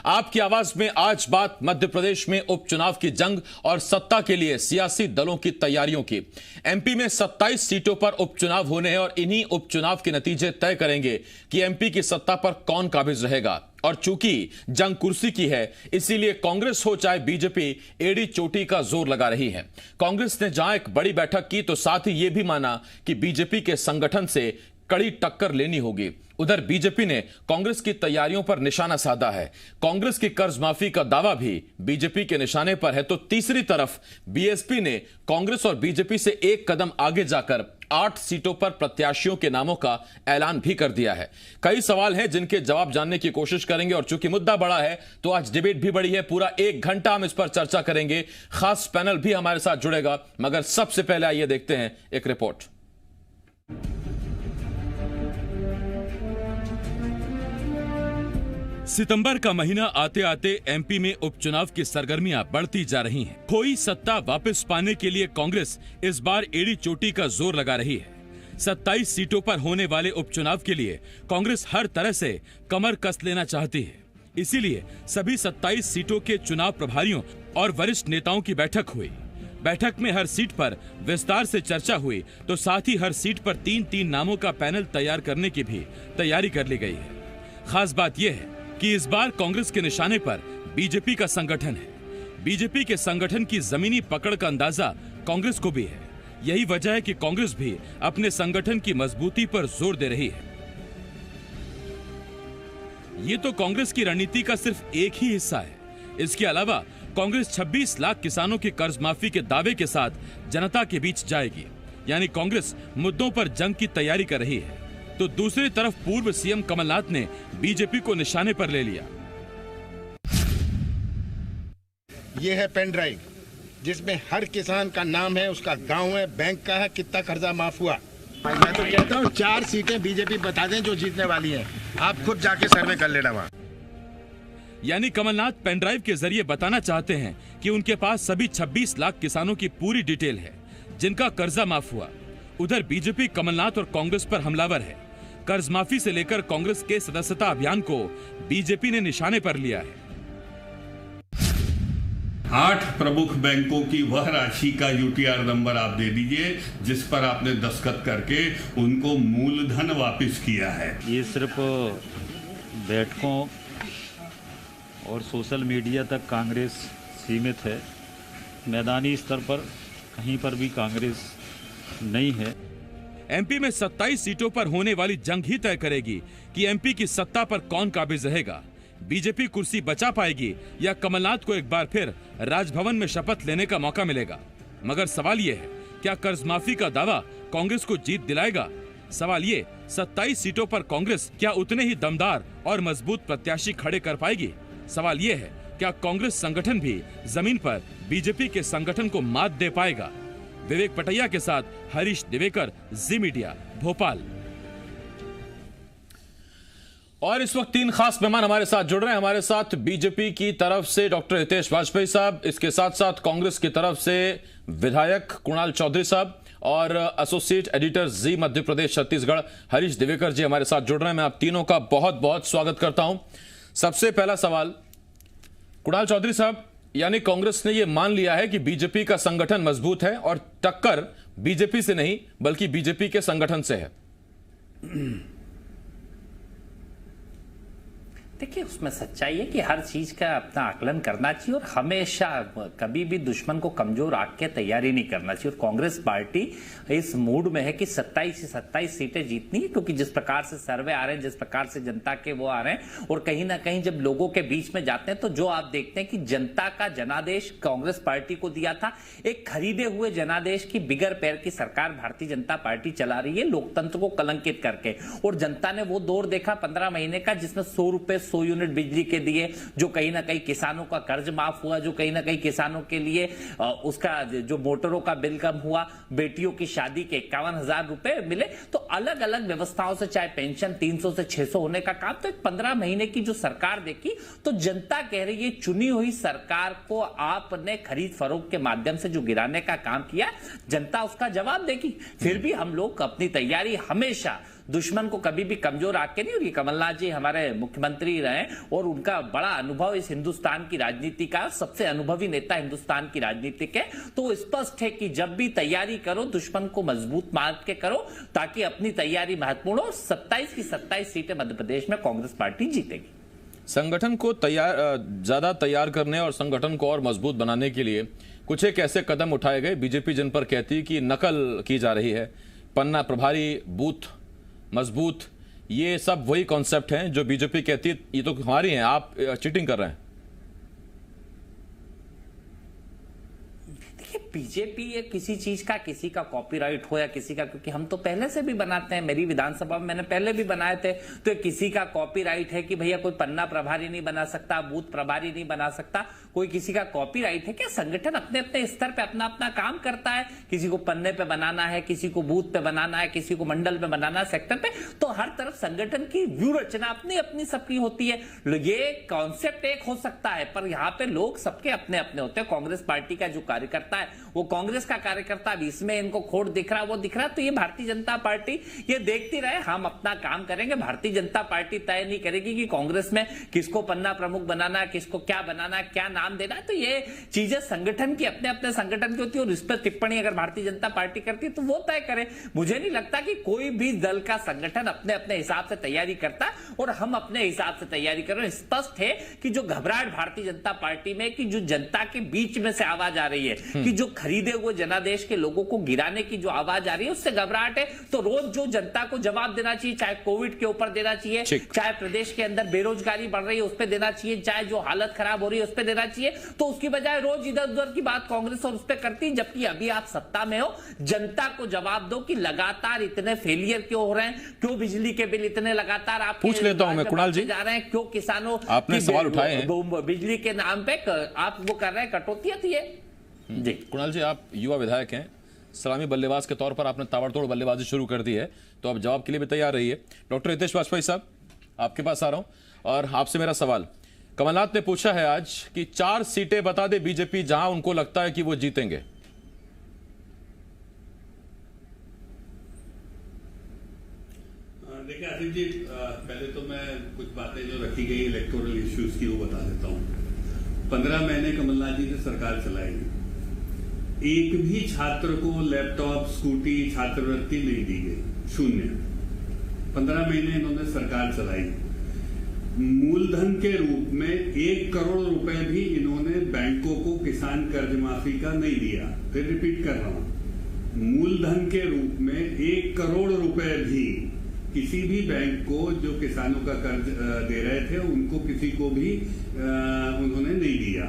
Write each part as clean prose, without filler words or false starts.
आपकी आवाज में आज बात मध्य प्रदेश में उपचुनाव की जंग और सत्ता के लिए सियासी दलों की तैयारियों की। एमपी में 27 सीटों पर उपचुनाव होने हैं और इन्हीं उपचुनाव के नतीजे तय करेंगे कि एमपी की सत्ता पर कौन काबिज रहेगा। और चूंकि जंग कुर्सी की है, इसीलिए कांग्रेस हो चाहे बीजेपी एड़ी चोटी का जोर लगा रही है। कांग्रेस ने जहां एक बड़ी बैठक की तो साथ ही यह भी माना कि बीजेपी के संगठन से कड़ी टक्कर लेनी होगी। उधर बीजेपी ने कांग्रेस की तैयारियों पर निशाना साधा है। कांग्रेस की कर्ज माफी का दावा भी बीजेपी के निशाने पर है, तो तीसरी तरफ बीएसपी ने कांग्रेस और बीजेपी से एक कदम आगे जाकर 8 सीटों पर प्रत्याशियों के नामों का ऐलान भी कर दिया है। कई सवाल हैं जिनके जवाब जानने की कोशिश करेंगे और चूंकि मुद्दा बड़ा है तो आज डिबेट भी बड़ी है। पूरा 1 घंटा हम इस पर चर्चा करेंगे। खास पैनल भी हमारे साथ जुड़ेगा, मगर सबसे पहले आइए देखते हैं एक रिपोर्ट। सितंबर का महीना आते आते एमपी में उपचुनाव की सरगर्मियां बढ़ती जा रही हैं। खोई सत्ता वापस पाने के लिए कांग्रेस इस बार एड़ी चोटी का जोर लगा रही है। 27 सीटों पर होने वाले उपचुनाव के लिए कांग्रेस हर तरह से कमर कस लेना चाहती है। इसीलिए सभी 27 सीटों के चुनाव प्रभारियों और वरिष्ठ नेताओं की बैठक हुई। बैठक में हर सीट पर विस्तार से चर्चा हुई, तो साथ ही हर सीट पर 3-3 नामों का पैनल तैयार करने की भी तैयारी कर ली गई है। खास बात यह है कि इस बार कांग्रेस के निशाने पर बीजेपी का संगठन है। बीजेपी के संगठन की जमीनी पकड़ का अंदाजा कांग्रेस को भी है। यही वजह है कि कांग्रेस भी अपने संगठन की मजबूती पर जोर दे रही है। ये तो कांग्रेस की रणनीति का सिर्फ एक ही हिस्सा है। इसके अलावा कांग्रेस 26 लाख किसानों की कर्ज माफी के दावे के साथ जनता के बीच जाएगी। यानी कांग्रेस मुद्दों पर जंग की तैयारी कर रही है। तो दूसरी तरफ पूर्व सीएम कमलनाथ ने बीजेपी को निशाने पर ले लिया। ये है पेन ड्राइव जिसमें हर किसान का नाम है, उसका गांव है, बैंक का है, कितना कर्जा माफ हुआ। मैं तो कहता हूँ 4 सीटें बीजेपी बता दें जो जीतने वाली हैं। आप खुद जाके सर्वे कर लेना वहाँ। यानी कमलनाथ पेन ड्राइव के जरिए बताना चाहते हैं कि उनके पास सभी 26 लाख किसानों की पूरी डिटेल है जिनका कर्जा माफ हुआ। उधर बीजेपी कमलनाथ और कांग्रेस पर हमलावर है। कर्ज माफी से लेकर कांग्रेस के सदस्यता अभियान को बीजेपी ने निशाने पर लिया है। 8 प्रमुख बैंकों की वह राशि का यूटीआर नंबर आप दे दीजिए जिस पर आपने दस्तखत करके उनको मूलधन वापस किया है। ये सिर्फ बैठकों और सोशल मीडिया तक कांग्रेस सीमित है। मैदानी स्तर पर कहीं पर भी कांग्रेस नहीं है। एमपी में 27 सीटों पर होने वाली जंग ही तय करेगी कि एमपी की सत्ता पर कौन काबिज रहेगा। बीजेपी कुर्सी बचा पाएगी या कमलनाथ को एक बार फिर राजभवन में शपथ लेने का मौका मिलेगा। मगर सवाल यह है, क्या कर्ज माफी का दावा कांग्रेस को जीत दिलाएगा? सवाल ये, 27 सीटों पर कांग्रेस क्या उतने ही दमदार और मजबूत प्रत्याशी खड़े कर पाएगी? सवाल ये है, क्या कांग्रेस संगठन भी जमीन पर बीजेपी के संगठन को मात दे पाएगा? विवेक पटैया के साथ हरीश दिवेकर, जी मीडिया, भोपाल। और इस वक्त 3 खास मेहमान हमारे साथ जुड़ रहे हैं। हमारे साथ बीजेपी की तरफ से डॉक्टर हितेश वाजपेयी साहब, इसके साथ साथ कांग्रेस की तरफ से विधायक कुणाल चौधरी साहब और एसोसिएट एडिटर जी मध्य प्रदेश छत्तीसगढ़ हरीश दिवेकर जी हमारे साथ जुड़ रहे हैं। मैं आप तीनों का बहुत बहुत स्वागत करता हूं। सबसे पहला सवाल कुणाल चौधरी साहब, यानी कांग्रेस ने यह मान लिया है कि बीजेपी का संगठन मजबूत है और टक्कर बीजेपी से नहीं बल्कि बीजेपी के संगठन से है। देखिए, उसमें सच्चाई है कि हर चीज का अपना आकलन करना चाहिए और हमेशा कभी भी दुश्मन को कमजोर आंक के तैयारी नहीं करना चाहिए। और कांग्रेस पार्टी इस मूड में है कि 27 से 27 सीटें जीतनी है, क्योंकि जिस प्रकार से सर्वे आ रहे हैं, जिस प्रकार से जनता के वो आ रहे हैं, और कहीं ना कहीं जब लोगों के बीच में जाते हैं तो जो आप देखते हैं कि जनता का जनादेश कांग्रेस पार्टी को दिया था। एक खरीदे हुए जनादेश की बिगर पैर की सरकार भारतीय जनता पार्टी चला रही है, लोकतंत्र को कलंकित करके। और जनता ने वो दौर देखा 15 महीने का, जिसमें 100 रुपए 100 यूनिट बिजली के दिए, जो कहीं ना कहीं किसानों का कर्ज माफ हुआ, जो कहीं ना कहीं किसानों के लिए उसका जो मोटरों का बिल कम हुआ, बेटियों की शादी के 51,000 रुपए मिले। तो अलग अलग व्यवस्थाओं से, चाहे पेंशन 300 से 600 होने का काम, तो एक 15 महीने की जो सरकार देखी तो जनता कह रही है चुनी हुई सरकार को आपने खरीद फरोख्त के माध्यम से जो गिराने का काम किया, जनता उसका जवाब देगी। फिर भी हम लोग अपनी तैयारी हमेशा दुश्मन को कभी भी कमजोर आके नहीं। और ये कमलनाथ जी हमारे मुख्यमंत्री रहे और उनका बड़ा अनुभव इस हिंदुस्तान की राजनीति का, सबसे अनुभवी नेता हिंदुस्तान की राजनीति के। तो स्पष्ट है कि जब भी तैयारी करो दुश्मन को मजबूत मान के करो, ताकि अपनी तैयारी महत्वपूर्ण हो। 27 की 27 सीटें मध्य प्रदेश में कांग्रेस पार्टी जीतेगी। संगठन को ज्यादा तैयार करने और संगठन को और मजबूत बनाने के लिए कुछ एक ऐसे कदम उठाए गए। बीजेपी जिन पर कहती है कि नकल की जा रही है, पन्ना प्रभारी, बूथ मजबूत, ये सब वही कॉन्सेप्ट हैं जो बीजेपी कहती है ये तो हमारी हैं, आप चीटिंग कर रहे हैं। बीजेपी ये किसी चीज का, किसी का कॉपीराइट हो या किसी का, क्योंकि हम तो पहले से भी बनाते हैं, मेरी विधानसभा में मैंने पहले भी बनाए थे। तो ये किसी का कॉपीराइट है कि भैया कोई पन्ना प्रभारी नहीं बना सकता, बूथ प्रभारी नहीं बना सकता, कोई किसी का कॉपीराइट है क्या? संगठन अपने अपने स्तर पे अपना अपना काम करता है। किसी को पन्ने पे बनाना है, किसी को बूथ पे बनाना है, किसी को मंडल पे बनाना है, सेक्टर पे। तो हर तरफ संगठन की व्यू रचना अपनी अपनी सबकी होती है। ये कॉन्सेप्ट एक हो सकता है, पर यहाँ पे लोग सबके अपने अपने होते हैं। कांग्रेस पार्टी का जो कार्यकर्ता है वो कांग्रेस का कार्यकर्ता, अब इसमें इनको खोट दिख रहा, वो दिख रहा, तो ये भारतीय जनता पार्टी ये देखती रहे, हम अपना काम करेंगे। भारतीय जनता पार्टी तय नहीं करेगी कि कांग्रेस में किसको पन्ना प्रमुख बनाना है, किसको क्या बनाना है, क्या नाम देना है। तो ये चीजें संगठन की अपने अपने संगठन की होती है और इस पर टिप्पणी अगर भारतीय जनता पार्टी करती है तो वो तय करे। मुझे नहीं लगता कि कोई भी दल का संगठन अपने अपने हिसाब से तैयारी करता और हम अपने हिसाब से तैयारी कर रहे हैं। स्पष्ट है कि जो घबराहट भारतीय जनता पार्टी में, कि जो जनता के बीच में से आवाज आ रही है कि जो खरीदे हुए जनादेश के लोगों को गिराने की जो आवाज आ रही है उससे घबराहट है। तो रोज जो जनता को जवाब देना चाहिए, चाहे कोविड के ऊपर देना चाहिए, चाहे प्रदेश के अंदर बेरोजगारी बढ़ रही है उस पर देना चाहिए, चाहे जो हालत खराब हो रही है उस पर देना चाहिए, तो उसकी बजाय रोज इधर उधर की बात कांग्रेस और उस पर करती। जबकि अभी आप सत्ता में हो, जनता को जवाब दो कि लगातार इतने फेलियर क्यों हो रहे हैं, क्यों बिजली के बिल इतने लगातार आप पूछ लेता हूं मैं कुणाल जी जा रहे हैं, क्यों किसानों आपने सवाल उठाए हैं बिजली के नाम पे आप वो कर रहे हैं, कटौतियां थी जी। कुणाल जी, आप युवा विधायक हैं, सलामी बल्लेबाज के तौर पर आपने ताबड़तोड़ बल्लेबाजी शुरू कर दी है, तो आप जवाब के लिए भी तैयार रहिए। डॉक्टर हितेश वाजपेयी साहब, आपके पास आ रहा हूं और आपसे मेरा सवाल। कमलनाथ ने पूछा है आज कि 4 सीटें बता दे बीजेपी जहां उनको लगता है कि वो जीतेंगे। देखिए आसिफ जी, पहले तो मैं कुछ बातें जो रखी गई इलेक्टोरल इश्यूज की वो बता देता हूं। 15 महीने कमलनाथ जी ने सरकार चलाई, एक भी छात्र को लैपटॉप, स्कूटी, छात्रवृत्ति नहीं दी गई, 0। 15 महीने इन्होंने सरकार चलाई। मूलधन के रूप में 1 करोड़ रुपए भी इन्होंने बैंकों को किसान कर्ज माफी का नहीं दिया। फिर रिपीट कर रहा हूं, मूलधन के रूप में 1 करोड़ रुपए भी किसी भी बैंक को जो किसानों का कर्ज दे रहे थे उनको किसी को भी उन्होंने नहीं दिया।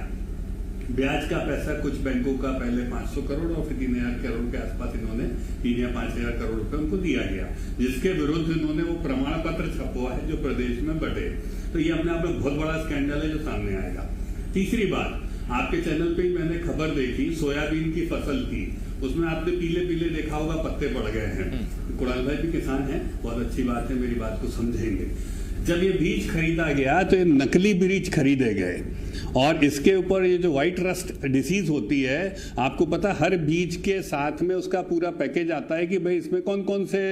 ब्याज का पैसा कुछ बैंकों का पहले 500 करोड़ और फिर 3000 करोड़ के आसपास इन्होंने 3 या 5000 करोड़ रुपए उनको दिया गया, जिसके विरुद्ध इन्होंने वो प्रमाण पत्र छपवा है जो प्रदेश में बटे। तो ये अपने आप में बहुत बड़ा स्कैंडल है जो सामने आएगा। तीसरी बात, आपके चैनल पे ही मैंने खबर देखी, सोयाबीन की फसल थी, उसमें आपने पीले पीले देखा होगा पत्ते पड़ गए हैं। कुणाल भाई भी किसान हैं, बहुत अच्छी बात है, मेरी बात को समझेंगे। जब ये बीज खरीदा गया तो ये नकली बीज खरीदे गए और इसके ऊपर ये जो व्हाइट रस्ट डिसीज होती है, आपको पता हर बीज के साथ में उसका पूरा पैकेज आता है कि भाई इसमें कौन कौन से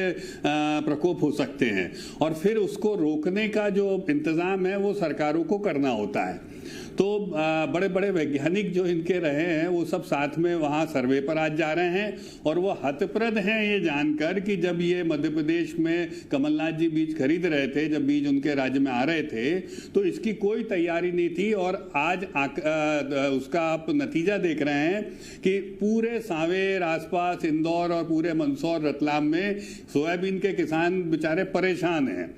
प्रकोप हो सकते हैं और फिर उसको रोकने का जो इंतजाम है वो सरकारों को करना होता है। तो बड़े बड़े वैज्ञानिक जो इनके रहे हैं वो सब साथ में वहाँ सर्वे पर आज जा रहे हैं और वो हतप्रद हैं ये जानकर कि जब ये मध्य प्रदेश में कमलनाथ जी बीज खरीद रहे थे, जब बीज उनके राज्य में आ रहे थे तो इसकी कोई तैयारी नहीं थी। और आज उसका आप नतीजा देख रहे हैं कि पूरे सांवेर आसपास, इंदौर और पूरे मंदसौर रतलाम में सोयाबीन के किसान बेचारे परेशान हैं।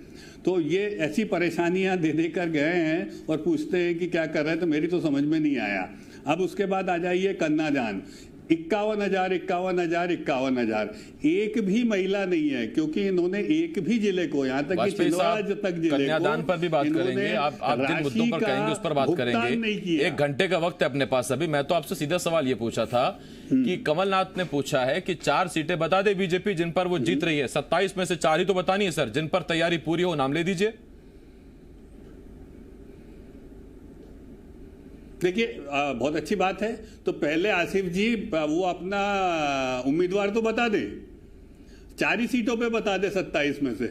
तो ये ऐसी परेशानियां दे देकर गए हैं और पूछते हैं कि क्या कर रहे हैं, तो मेरी तो समझ में नहीं आया। अब उसके बाद आ जाइए कन्यादान, 51,000 51,000 51,000, एक भी महिला नहीं है, क्योंकि इन्होंने एक भी जिले को, यहाँ तक कि छिंदवाड़ा तक जिले को, कन्यादान पर भी बात करेंगे, आप जिन मुद्दों पर कहेंगे उस पर बात करेंगे। 1 घंटे का वक्त है अपने पास अभी। मैं तो आपसे सीधा सवाल ये पूछा था कि कमलनाथ ने पूछा है कि 4 सीटें बता दे बीजेपी जिन पर वो जीत रही है, 27 में से 4 ही तो बतानी है सर, जिन पर तैयारी पूरी हो नाम ले दीजिए। देखिए बहुत अच्छी बात है, तो पहले आसिफ जी वो अपना उम्मीदवार तो बता दे, 4 ही सीटों पे बता दे 27 में से।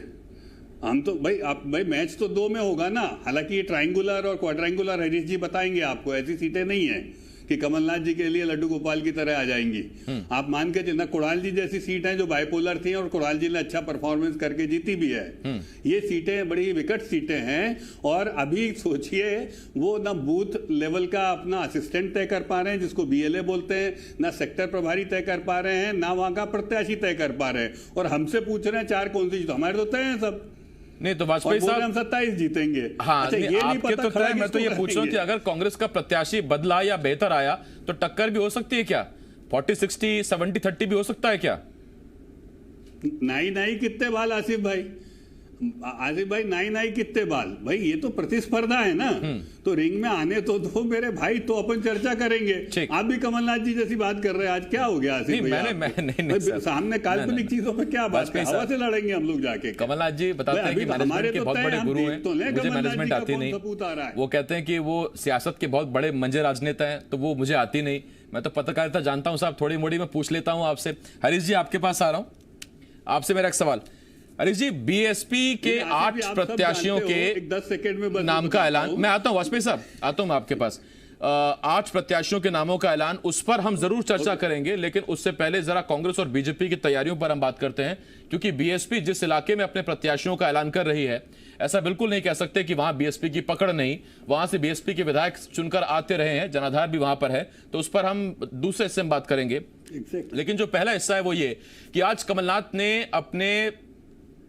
हम तो भाई मैच तो 2 में होगा ना। हालांकि ये ट्रायंगुलर और क्वाड्रेंगुलर हरीश जी बताएंगे आपको, ऐसी सीटें नहीं है कि कमलनाथ जी के लिए लड्डू गोपाल की तरह आ जाएंगी। आप मान के चलना, कुणाल जी जैसी सीट है जो बाइपोलर थी और कुणाल जी ने अच्छा परफॉर्मेंस करके जीती भी है। ये सीटें बड़ी विकट सीटें हैं और अभी सोचिए वो ना बूथ लेवल का अपना असिस्टेंट तय कर पा रहे हैं जिसको BLA बोलते हैं, ना सेक्टर प्रभारी तय कर पा रहे हैं, ना वहां का प्रत्याशी तय कर पा रहे हैं, और हमसे पूछ रहे हैं 4 कौन सी, तो हमारे तो तय हैं सब। नहीं तो वाजपेयी साहब हम 27 जीतेंगे। हाँ, अच्छा, ये नहीं आपके पता तो खड़ा मैं तो ये पूछ रहा हूँ कि अगर कांग्रेस का प्रत्याशी बदला या बेहतर आया तो टक्कर भी हो सकती है क्या? 40-60, 70-30 भी हो सकता है क्या? नहीं कितने बाल आसिफ भाई नहीं कितने बाल भाई, ये तो प्रतिस्पर्धा है ना। तो रिंग में आने तो दो मेरे भाई, तो अपन चर्चा करेंगे। आप भी कमलनाथ जी जैसी बात कर रहे हैं, आज क्या हो गया आसिफ भाई? सामने काल्पनिक चीजों में क्या बात है? हवा से लड़ेंगे हम लोग जाके। कमलनाथ जी बताते हैं कि मैनेजमेंट के बहुत बड़े गुरु हैं, मुझे मैनेजमेंट आती नहीं। वो कहते हैं कि वो सियासत के बहुत बड़े मंजे राजनेता हैं, तो वो मुझे आती नहीं। मैं तो पत्रकारिता जानता हूं साहब, थोड़ी मोड़ी मैं पूछ लेता हूं आपसे। हरीश जी आपके पास आ रहा हूं, आपसे मेरा एक सवाल। हरीश जी, BSP के 8 प्रत्याशियों के 10 सेकंड में नाम का ऐलान, मैं आता हूं वाजपेयी साहब, आता हूं मैं आपके पास। 8 प्रत्याशियों के नामों का ऐलान, उस पर हम जरूर चर्चा करेंगे, लेकिन उससे पहले जरा कांग्रेस और BJP की तैयारियों पर हम बात करते हैं, क्योंकि BSP जिस इलाके में अपने प्रत्याशियों का ऐलान कर रही है, ऐसा बिल्कुल नहीं कह सकते कि वहां BSP की पकड़ नहीं। वहां से BSP के विधायक चुनकर आते रहे हैं, जनाधार भी वहां पर है, तो उस पर हम दूसरे हिस्से में बात करेंगे। लेकिन जो पहला हिस्सा है वो ये कि आज कमलनाथ ने अपने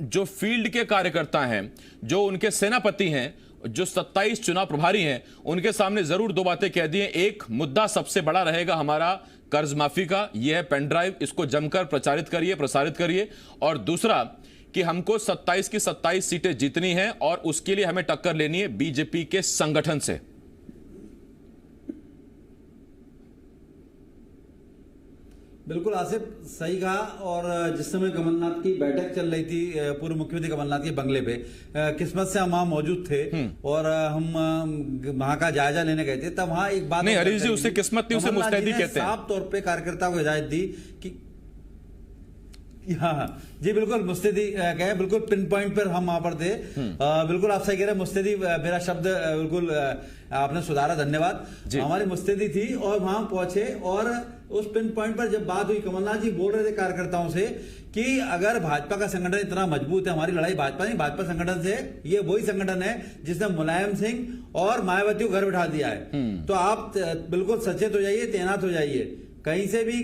जो फील्ड के कार्यकर्ता हैं, जो उनके सेनापति हैं, जो 27 चुनाव प्रभारी हैं, उनके सामने जरूर 2 बातें कह दी हैं। एक मुद्दा सबसे बड़ा रहेगा हमारा कर्ज माफी का, यह है पेन ड्राइव, इसको जमकर प्रचारित करिए, प्रसारित करिए। और दूसरा कि हमको 27 की 27 सीटें जीतनी है और उसके लिए हमें टक्कर लेनी है BJP के संगठन से। बिल्कुल आसिफ सही कहा। और जिस समय कमलनाथ की बैठक चल रही थी पूर्व मुख्यमंत्री कमलनाथ के बंगले पे, किस्मत से हम वहां मौजूद थे और हम वहां का जायजा लेने गए थे। तब वहां एक बात नहीं हरीश जी, उसे किस्मत नहीं, उसे मुस्तैदी कहते हैं। साफ तौर पे कार्यकर्ता को हिदायत दी कि हाँ जी बिल्कुल मुस्तैदी कहे, बिल्कुल पिन पॉइंट पर हम वहां पर थे। बिल्कुल आप सही कह रहे हैं, मुस्तैदी मेरा शब्द बिल्कुल आपने सुधारा, धन्यवाद। हमारी मुस्तैदी थी और वहां पहुंचे और उस पिन पॉइंट पर जब बात हुई, कमलनाथ जी बोल रहे थे कार्यकर्ताओं से कि अगर भाजपा का संगठन इतना मजबूत है, हमारी लड़ाई भाजपा नहीं भाजपा संगठन से, ये वही संगठन है जिसने मुलायम सिंह और मायावती को घर बिठा दिया है, तो आप बिल्कुल सचेत हो जाइए, तैनात हो जाइए। कहीं से भी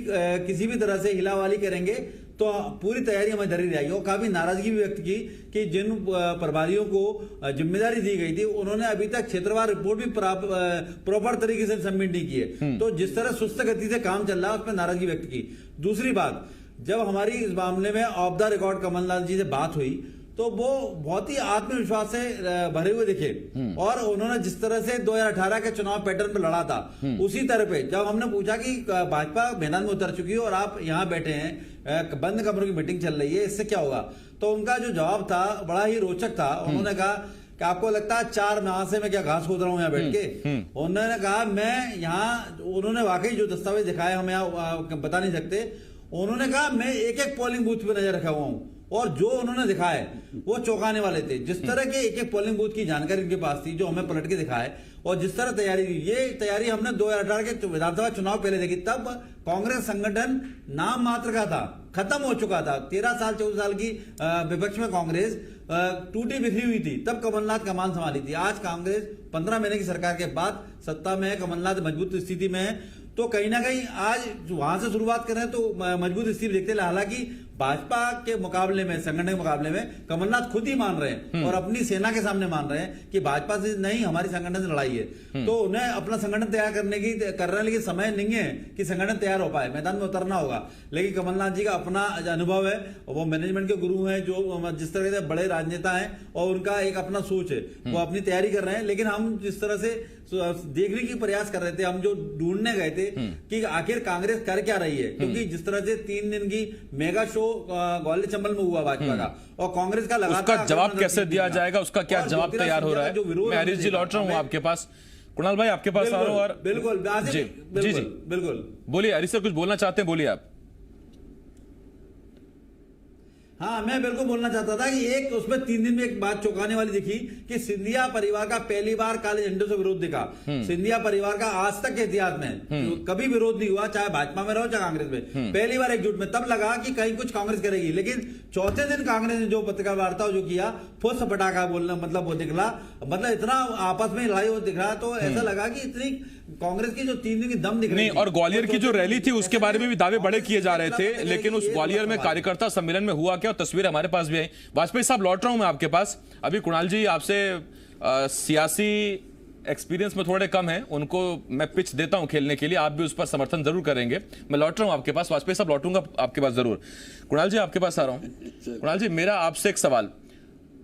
किसी भी तरह से हिलावाली करेंगे तो पूरी तैयारी हमें धरी रहेगी। और काफी नाराजगी भी व्यक्त की कि जिन प्रभारियों को जिम्मेदारी दी गई थी उन्होंने अभी तक क्षेत्रवार रिपोर्ट भी प्रॉपर तरीके से सबमिट नहीं की है। तो जिस तरह सुस्त गति से काम चल रहा है उस पर नाराजगी व्यक्त की। दूसरी बात, जब हमारी इस मामले में ऑफ द रिकॉर्ड कमलनाथ जी से बात हुई तो वो बहुत ही आत्मविश्वास से भरे हुए दिखे और उन्होंने जिस तरह से 2018 के चुनाव पैटर्न पर लड़ा था उसी तरह पे जब हमने पूछा कि भाजपा मैदान में उतर चुकी है और आप यहाँ बैठे हैं, बंद कमरों की मीटिंग चल रही है, इससे क्या होगा, तो उनका जो जवाब था बड़ा ही रोचक था। उन्होंने कहा कि आपको लगता है 4 माह से मैं क्या घास खोद रहा हूँ यहाँ बैठ के। उन्होंने कहा मैं यहाँ, उन्होंने वाकई जो दस्तावेज दिखाए हम यहाँ बता नहीं सकते, उन्होंने कहा मैं एक पोलिंग बूथ पे नजर रखा हुआ हूँ और जो उन्होंने दिखाए वो चौंकाने वाले थे। जिस तरह के एक पोलिंग बूथ की जानकारी उनके पास थी जो हमें पलट के दिखाए और जिस तरह तैयारी की, ये तैयारी हमने 2018 के विधानसभा चुनाव पहले देखी। तब कांग्रेस संगठन नाम मात्र का था, खत्म हो चुका था। 13 साल 14 साल की विपक्ष में कांग्रेस टूटी बिखरी हुई थी, तब कमलनाथ कमान संभाली थी। आज कांग्रेस 15 महीने की सरकार के बाद सत्ता में है, कमलनाथ मजबूत स्थिति में है, तो कहीं ना कहीं आज वहां से शुरुआत करें तो मजबूत स्थिति देखते हैं। हालांकि भाजपा के मुकाबले में, संगठन के मुकाबले में कमलनाथ खुद ही मान रहे हैं और अपनी सेना के सामने मान रहे हैं कि भाजपा से नहीं, हमारी संगठन से लड़ाई है। तो उन्हें अपना संगठन तैयार करने की कर रहे हैं, लेकिन समय नहीं है कि संगठन तैयार हो पाए, मैदान में उतरना होगा। लेकिन कमलनाथ जी का अपना अनुभव है, वो मैनेजमेंट के गुरु हैं, जो जिस तरह से बड़े राजनेता हैं और उनका एक अपना सोच है, वो अपनी तैयारी कर रहे हैं। लेकिन हम जिस तरह से देखने की प्रयास कर रहे थे, हम जो ढूंढने गए थे कि आखिर कांग्रेस कर क्या रही है, क्योंकि जिस तरह से 3 दिन की मेगा शो ग्वालियर चंबल में हुआ भाजपा का और कांग्रेस का लगातार, उसका जवाब कैसे दिया जाएगा, उसका क्या जवाब तैयार हो रहा है। मैं हरीश जी लौट रहा हूं आपके पास, कुणाल भाई आपके पास आ रहा हूं। और बिल्कुल जी बिल्कुल बोलिए हरीश सर, कुछ बोलना चाहते हैं, बोलिए आप। हाँ, मैं बिल्कुल बोलना चाहता था कि एक उसमें 3 दिन में एक बात चौंकाने वाली दिखी कि सिंधिया परिवार का पहली बार काले झंडे से विरोध दिखा। सिंधिया परिवार का आज तक के इतिहास में कभी विरोध नहीं हुआ, चाहे भाजपा में रहो चाहे कांग्रेस में। पहली बार एकजुट में, तब लगा कि कहीं कुछ कांग्रेस करेगी, लेकिन चौथे दिन कांग्रेस ने जो पत्रकार वार्ता जो किया, फुस पटाखा बोलना, मतलब वो दिखला, मतलब इतना आपस में लड़ाई हो दिख रहा, तो ऐसा लगा कि इतनी कांग्रेस की जो 3 दिन की दम दिख रही नहीं। और ग्वालियर की जो रैली थी उसके बारे में भी दावे बड़े किए जा रहे थे, लेकिन उस ग्वालियर में कार्यकर्ता सम्मेलन में हुआ क्या, और तस्वीर हमारे पास भी है। वाजपेयी साहब, लौट रहा हूं मैं आपके पास। अभी कुणाल जी आपसे सियासी एक्सपीरियंस में थोड़े कम है, उनको मैं पिच देता हूं खेलने के लिए, आप भी उस पर समर्थन जरूर करेंगे। मैं लौट रहा हूं आपके पास, वाजपेयी साहब लौटूंगा आपके पास जरूर। कुणाल जी आपके पास आ रहा हूं। कुणाल जी, मेरा आपसे एक सवाल,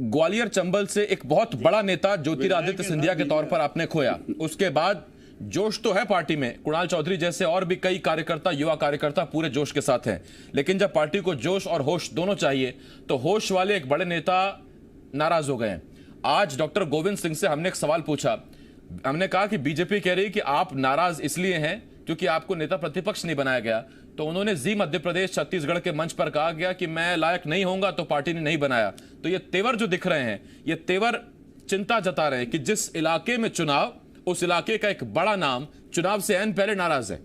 ग्वालियर चंबल से एक बहुत बड़ा नेता ज्योतिरादित्य सिंधिया के तौर पर आपने खोया, उसके बाद जोश तो है पार्टी में, कुणाल चौधरी जैसे और भी कई कार्यकर्ता, युवा कार्यकर्ता पूरे जोश के साथ हैं, लेकिन जब पार्टी को जोश और होश दोनों चाहिए तो होश वाले एक बड़े नेता नाराज हो गए हैं। आज डॉक्टर गोविंद सिंह से हमने एक सवाल पूछा, हमने कहा कि बीजेपी कह रही कि आप नाराज इसलिए हैं क्योंकि आपको नेता प्रतिपक्ष नहीं बनाया गया, तो उन्होंने जी मध्य प्रदेश छत्तीसगढ़ के मंच पर कहा गया कि मैं लायक नहीं होऊंगा तो पार्टी ने नहीं बनाया। तो ये तेवर जो दिख रहे हैं, ये तेवर चिंता जता रहे हैं कि जिस इलाके में चुनाव, उस इलाके का एक बड़ा नाम चुनाव से ऐन पहले नाराज है।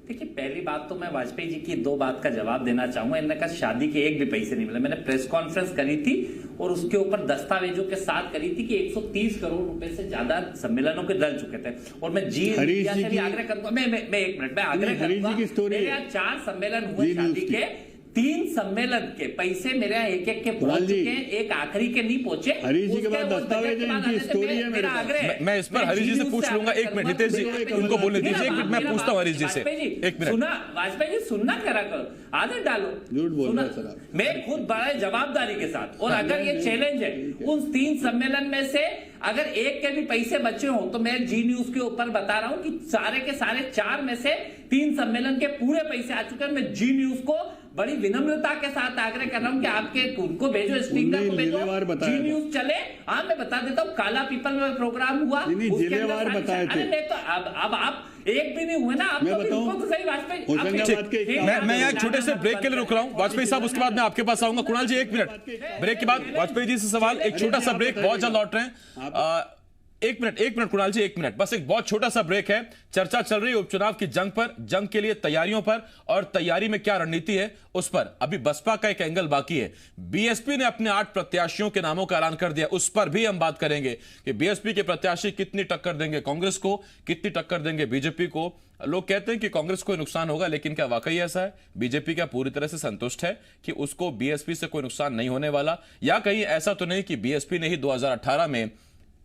देखिए, पहली बात तो मैं वाजपेयी जी की 2 बात का जवाब देना चाहूंगा। इन्होंने कहा शादी के 1 भी पैसे नहीं मिले। मैंने प्रेस कॉन्फ्रेंस करी थी और उसके ऊपर दस्तावेजों के साथ करी थी कि 130 करोड़ रुपए से ज्यादा सम्मेलनों के डल चुके थे। और मैं जी मीडिया से भी आग्रह करूंगा, मैं 1 मिनट में आग्रह करूंगा, मेरे यहाँ 4 सम्मेलन हुए शादी के, 3 सम्मेलन के पैसे मेरे यहाँ एक के पहुंच चुके हैं, एक आखिरी के नहीं पहुंचे। हरीश जी के बाद दस्तावेज की स्टोरी है मेरा आग्रह। मैं इस पर हरीश जी से पूछ लूंगा। 1 मिनट हितेश जी, उनको बोलने दीजिए। 1 मिनट मैं पूछता हूं हरीश जी से। 1 मिनट सुना, वाजपेयी जी सुनना करा करो, आदत डालो। झूठ बोल रहे सर, मैं खुद बड़ा जवाबदारी के साथ, और अगर ये चैलेंज है उन 3 सम्मेलन में से अगर एक के भी पैसे बचे हो तो मैं जी न्यूज के ऊपर बता रहा हूं कि सारे के सारे 4 में से 3 सम्मेलन के पूरे पैसे आ चुके हैं। मैं जी न्यूज को बड़ी विनम्रता के साथ आग्रह कर रहा हूं कि आपके उनको भेजो, स्पीकर को भेजो, जी न्यूज चले। हाँ, मैं बता देता हूं, काला पीपल में प्रोग्राम हुआ, जिलेवार बताए थे। अरे तो अब आप एक भी नहीं हुए ना, आप मैं तो बताऊं, तो सही वाजपेयी। मैं यहाँ छोटे से ब्रेक के लिए रुक रहा हूँ वाजपेयी साहब, उसके बाद मैं आपके पास आऊंगा। कुणाल जी 1 मिनट ब्रेक के बाद वाजपेयी जी से सवाल, एक छोटा सा ब्रेक, बहुत जल्द लौट रहे हैं। 1 मिनट कुणाल जी, 1 मिनट, बस एक बहुत छोटा सा ब्रेक है। चर्चा चल रही है उपचुनाव की जंग पर, जंग के लिए तैयारियों पर, और तैयारी में क्या रणनीति है उस पर। अभी बसपा का एक एंगल बाकी है। बीएसपी ने अपने 8 प्रत्याशियों के नामों का ऐलान कर दिया, उस पर भी हम बात करेंगे कि बीएसपी के प्रत्याशी कितनी टक्कर देंगे कांग्रेस को, कितनी टक्कर देंगे बीजेपी को। लोग कहते हैं कि कांग्रेस को नुकसान होगा, लेकिन क्या वाकई ऐसा है? बीजेपी क्या पूरी तरह से संतुष्ट है कि उसको बीएसपी से कोई नुकसान नहीं होने वाला, या कहीं ऐसा तो नहीं कि बीएसपी ने ही 2018 में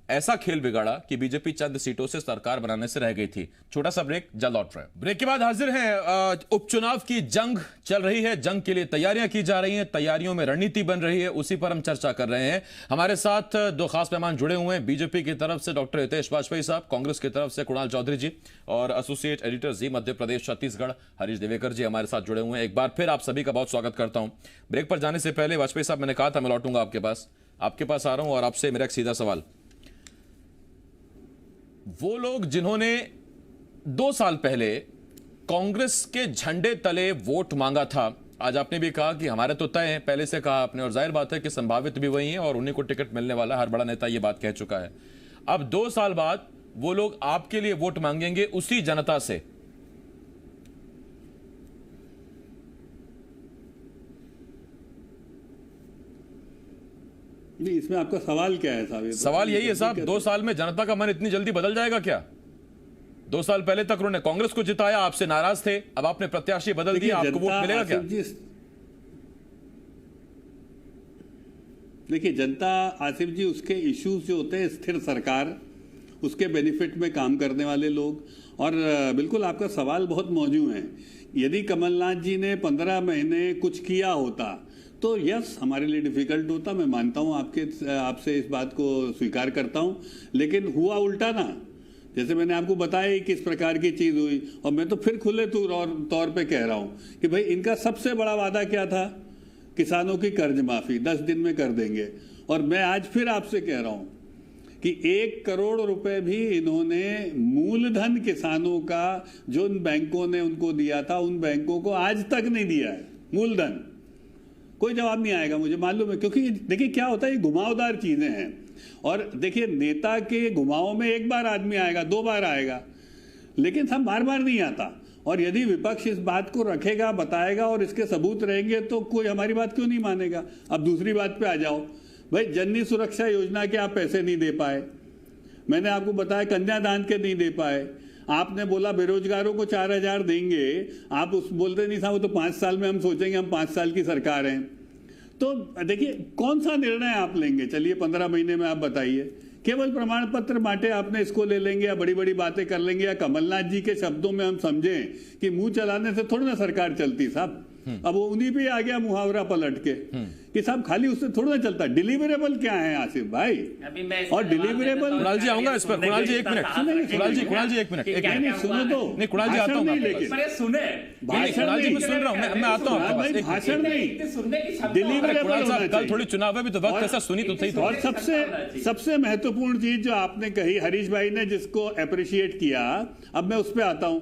ऐसा खेल बिगाड़ा कि बीजेपी चंद सीटों से सरकार बनाने से रह गई थी? छोटा सा ब्रेक, जल्द लौट रहे हैं। ब्रेक के बाद हाजिर हैं। उपचुनाव की जंग चल रही है, जंग के लिए तैयारियां की जा रही हैं, तैयारियों में रणनीति बन रही है, उसी पर हम चर्चा कर रहे हैं। हमारे साथ 2 खास मेहमान जुड़े हुए हैं। बीजेपी की तरफ से डॉक्टर हितेश वाजपेयी साहब, कांग्रेस की तरफ से कुणाल चौधरी जी, और एसोसिएट एडिटर जी मध्य प्रदेश छत्तीसगढ़ हरीश देवेकर जी हमारे साथ जुड़े हुए हैं। एक बार फिर आप सभी का बहुत स्वागत करता हूं। ब्रेक पर जाने से पहले वाजपेयी साहब, मैंने कहा था मैं लौटूंगा आपके पास आ रहा हूं, और आपसे मेरा एक सीधा सवाल, वो लोग जिन्होंने 2 साल पहले कांग्रेस के झंडे तले वोट मांगा था, आज आपने भी कहा कि हमारे तो तय है, पहले से कहा आपने, और जाहिर बात है कि संभावित भी वही है और उन्हीं को टिकट मिलने वाला, हर बड़ा नेता यह बात कह चुका है। अब 2 साल बाद वो लोग आपके लिए वोट मांगेंगे उसी जनता से। नहीं, इसमें आपका सवाल क्या है साहब? सवाल यही है साहब, 2 साल में जनता का मन इतनी जल्दी बदल जाएगा क्या? 2 साल पहले तक उन्होंने कांग्रेस को जिताया, आपसे नाराज थे, अब आपने प्रत्याशी बदल दिया, आपको वोट मिलेगा क्या? देखिए, जनता आसिफ जी उसके इश्यूज जो होते हैं, स्थिर सरकार, उसके बेनिफिट में काम करने वाले लोग, और बिल्कुल आपका सवाल बहुत मौजूद है। यदि कमलनाथ जी ने 15 महीने कुछ किया होता तो यस, हमारे लिए डिफिकल्ट होता, मैं मानता हूं, आपसे इस बात को स्वीकार करता हूं, लेकिन हुआ उल्टा ना। जैसे मैंने आपको बताया किस प्रकार की चीज हुई, और मैं तो फिर खुले तौर पे कह रहा हूं कि भाई इनका सबसे बड़ा वादा क्या था? किसानों की कर्ज माफी 10 दिन में कर देंगे। और मैं आज फिर आपसे कह रहा हूं कि 1 करोड़ रुपए भी इन्होंने मूलधन किसानों का जो उन बैंकों ने उनको दिया था, उन बैंकों को आज तक नहीं दिया है मूलधन। कोई जवाब नहीं आएगा, मुझे मालूम है, क्योंकि देखिए क्या होता है, ये घुमावदार चीजें हैं। और देखिए नेता के घुमाव में एक बार आदमी आएगा, 2 बार आएगा, लेकिन सब बार बार नहीं आता। और यदि विपक्ष इस बात को रखेगा, बताएगा और इसके सबूत रहेंगे तो कोई हमारी बात क्यों नहीं मानेगा। अब दूसरी बात पे आ जाओ भाई, जननी सुरक्षा योजना के आप पैसे नहीं दे पाए, मैंने आपको बताया कन्यादान के नहीं दे पाए, आपने बोला बेरोजगारों को 4,000 देंगे, आप उस बोलते नहीं था वो तो 5 साल में हम सोचेंगे, हम 5 साल की सरकार हैं। तो देखिए कौन सा निर्णय आप लेंगे, चलिए 15 महीने में आप बताइए, केवल प्रमाण पत्र बांटे आपने इसको ले लेंगे या बड़ी बड़ी बातें कर लेंगे, या कमलनाथ जी के शब्दों में हम समझें कि मुंह चलाने से थोड़ी ना सरकार चलती साहब। अब वो उन्हीं पे आ गया मुहावरा पलट के कि साहब खाली उससे थोड़ा ना चलता। डिलीवरेबल क्या है आसिफ भाई, अभी मैं और डिलीवरेबल कुणाल जी आऊंगा इस पर। कुणाल जी 1 मिनट, कुणाल जी 1 मिनट, नहीं सुनो तो, नहीं कुणाल जी आता हूँ, सुने कुणाल जी मैं सुन रहा हूँ, मैं आता हूँ आपके पास। भाषण नहीं, सुनने की डिलीवरेबल होना कल चाहिए। थोड़ी चुनाव है भी तो वक्त ऐसा सुनी तो सही। और सबसे महत्वपूर्ण चीज जो आपने कही हरीश भाई ने, जिसको अप्रिशिएट किया, अब मैं उस पर आता हूं।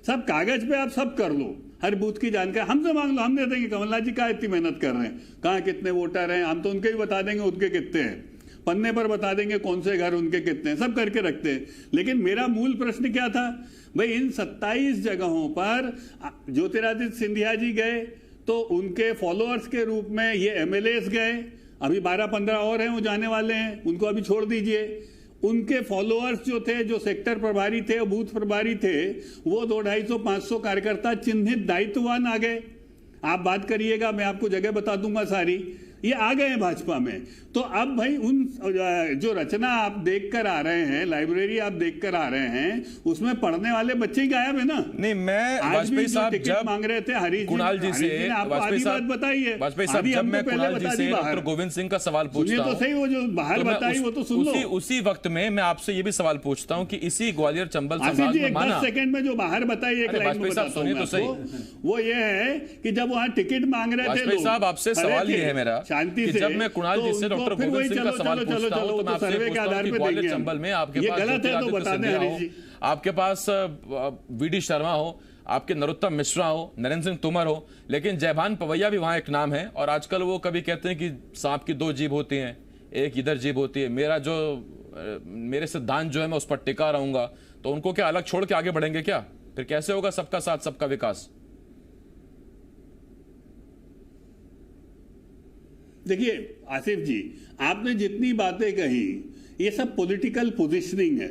सब कागज पे आप सब कर लो, हर बूथ की जानकारी हमसे मांग लो, हम दे देंगे। कमलनाथ जी कहाँ इतनी मेहनत कर रहे हैं, कहाँ कितने वोटर हैं, हम तो उनके ही बता देंगे उनके कितने हैं, पन्ने पर बता देंगे कौन से घर उनके कितने हैं, सब करके रखते हैं। लेकिन मेरा मूल प्रश्न क्या था भाई, इन 27 जगहों पर ज्योतिरादित्य सिंधिया जी गए तो उनके फॉलोअर्स के रूप में ये MLAs गए, अभी 12-15 और हैं वो जाने वाले हैं, उनको अभी छोड़ दीजिए। उनके फॉलोअर्स जो थे, जो सेक्टर प्रभारी थे, बूथ प्रभारी थे, वो 200-250-500 कार्यकर्ता चिन्हित दायित्ववान आ गए। आप बात करिएगा, मैं आपको जगह बता दूंगा सारी, ये आ गए हैं भाजपा में। तो अब भाई उन जो रचना आप देखकर आ रहे हैं, लाइब्रेरी आप देखकर आ रहे हैं, उसमें पढ़ने वाले बच्चे ही गायब है ना। नहीं, मैं वाजपेयी साहब जब मांग रहे थे हरीश कुणाल जी से, वाजपेयी साहब बताइए, वाजपेयी साहब जब मैं कुणाल जी से डॉक्टर गोविंद सिंह का सवाल पूछता हूं, तो सही वो जो बाहर बताई वो तो सुन लो। उसी वक्त में मैं आपसे ये भी सवाल पूछता हूं कि इसी ग्वालियर चंबल संभाग में, 10 सेकंड में जो बाहर बताई, एक लाइन में बताता हूं आपको, वो ये है कि जब वहां टिकट मांग रहे थे वाजपेयी साहब, आपसे सवाल ये है मेरा शांति कि से, जब मैं कुणाल जी से डॉक्टर गोविंद सिंह का सवाल पूछता हूं तो मैं आपसे पूछता हूं कि ग्वालियर चंबल में आपके पास ज्योतिरादित्य सिंधिया हो, आपके पास VD शर्मा हो, आपके नरोत्तम मिश्रा हो, नरेंद्र सिंह तोमर हो, लेकिन जयभान पवैया भी वहां एक नाम है। और आजकल वो कभी कहते हैं कि सांप की 2 जीभ होती हैं, एक इधर जीभ होती है, मेरे सिद्धांत जो है मैं उस पर टिका रहूंगा। तो उनको क्या अलग छोड़ के आगे बढ़ेंगे क्या? फिर कैसे होगा सबका साथ सबका विकास? देखिए आसिफ जी, आपने जितनी बातें कही ये सब पॉलिटिकल पोजीशनिंग है,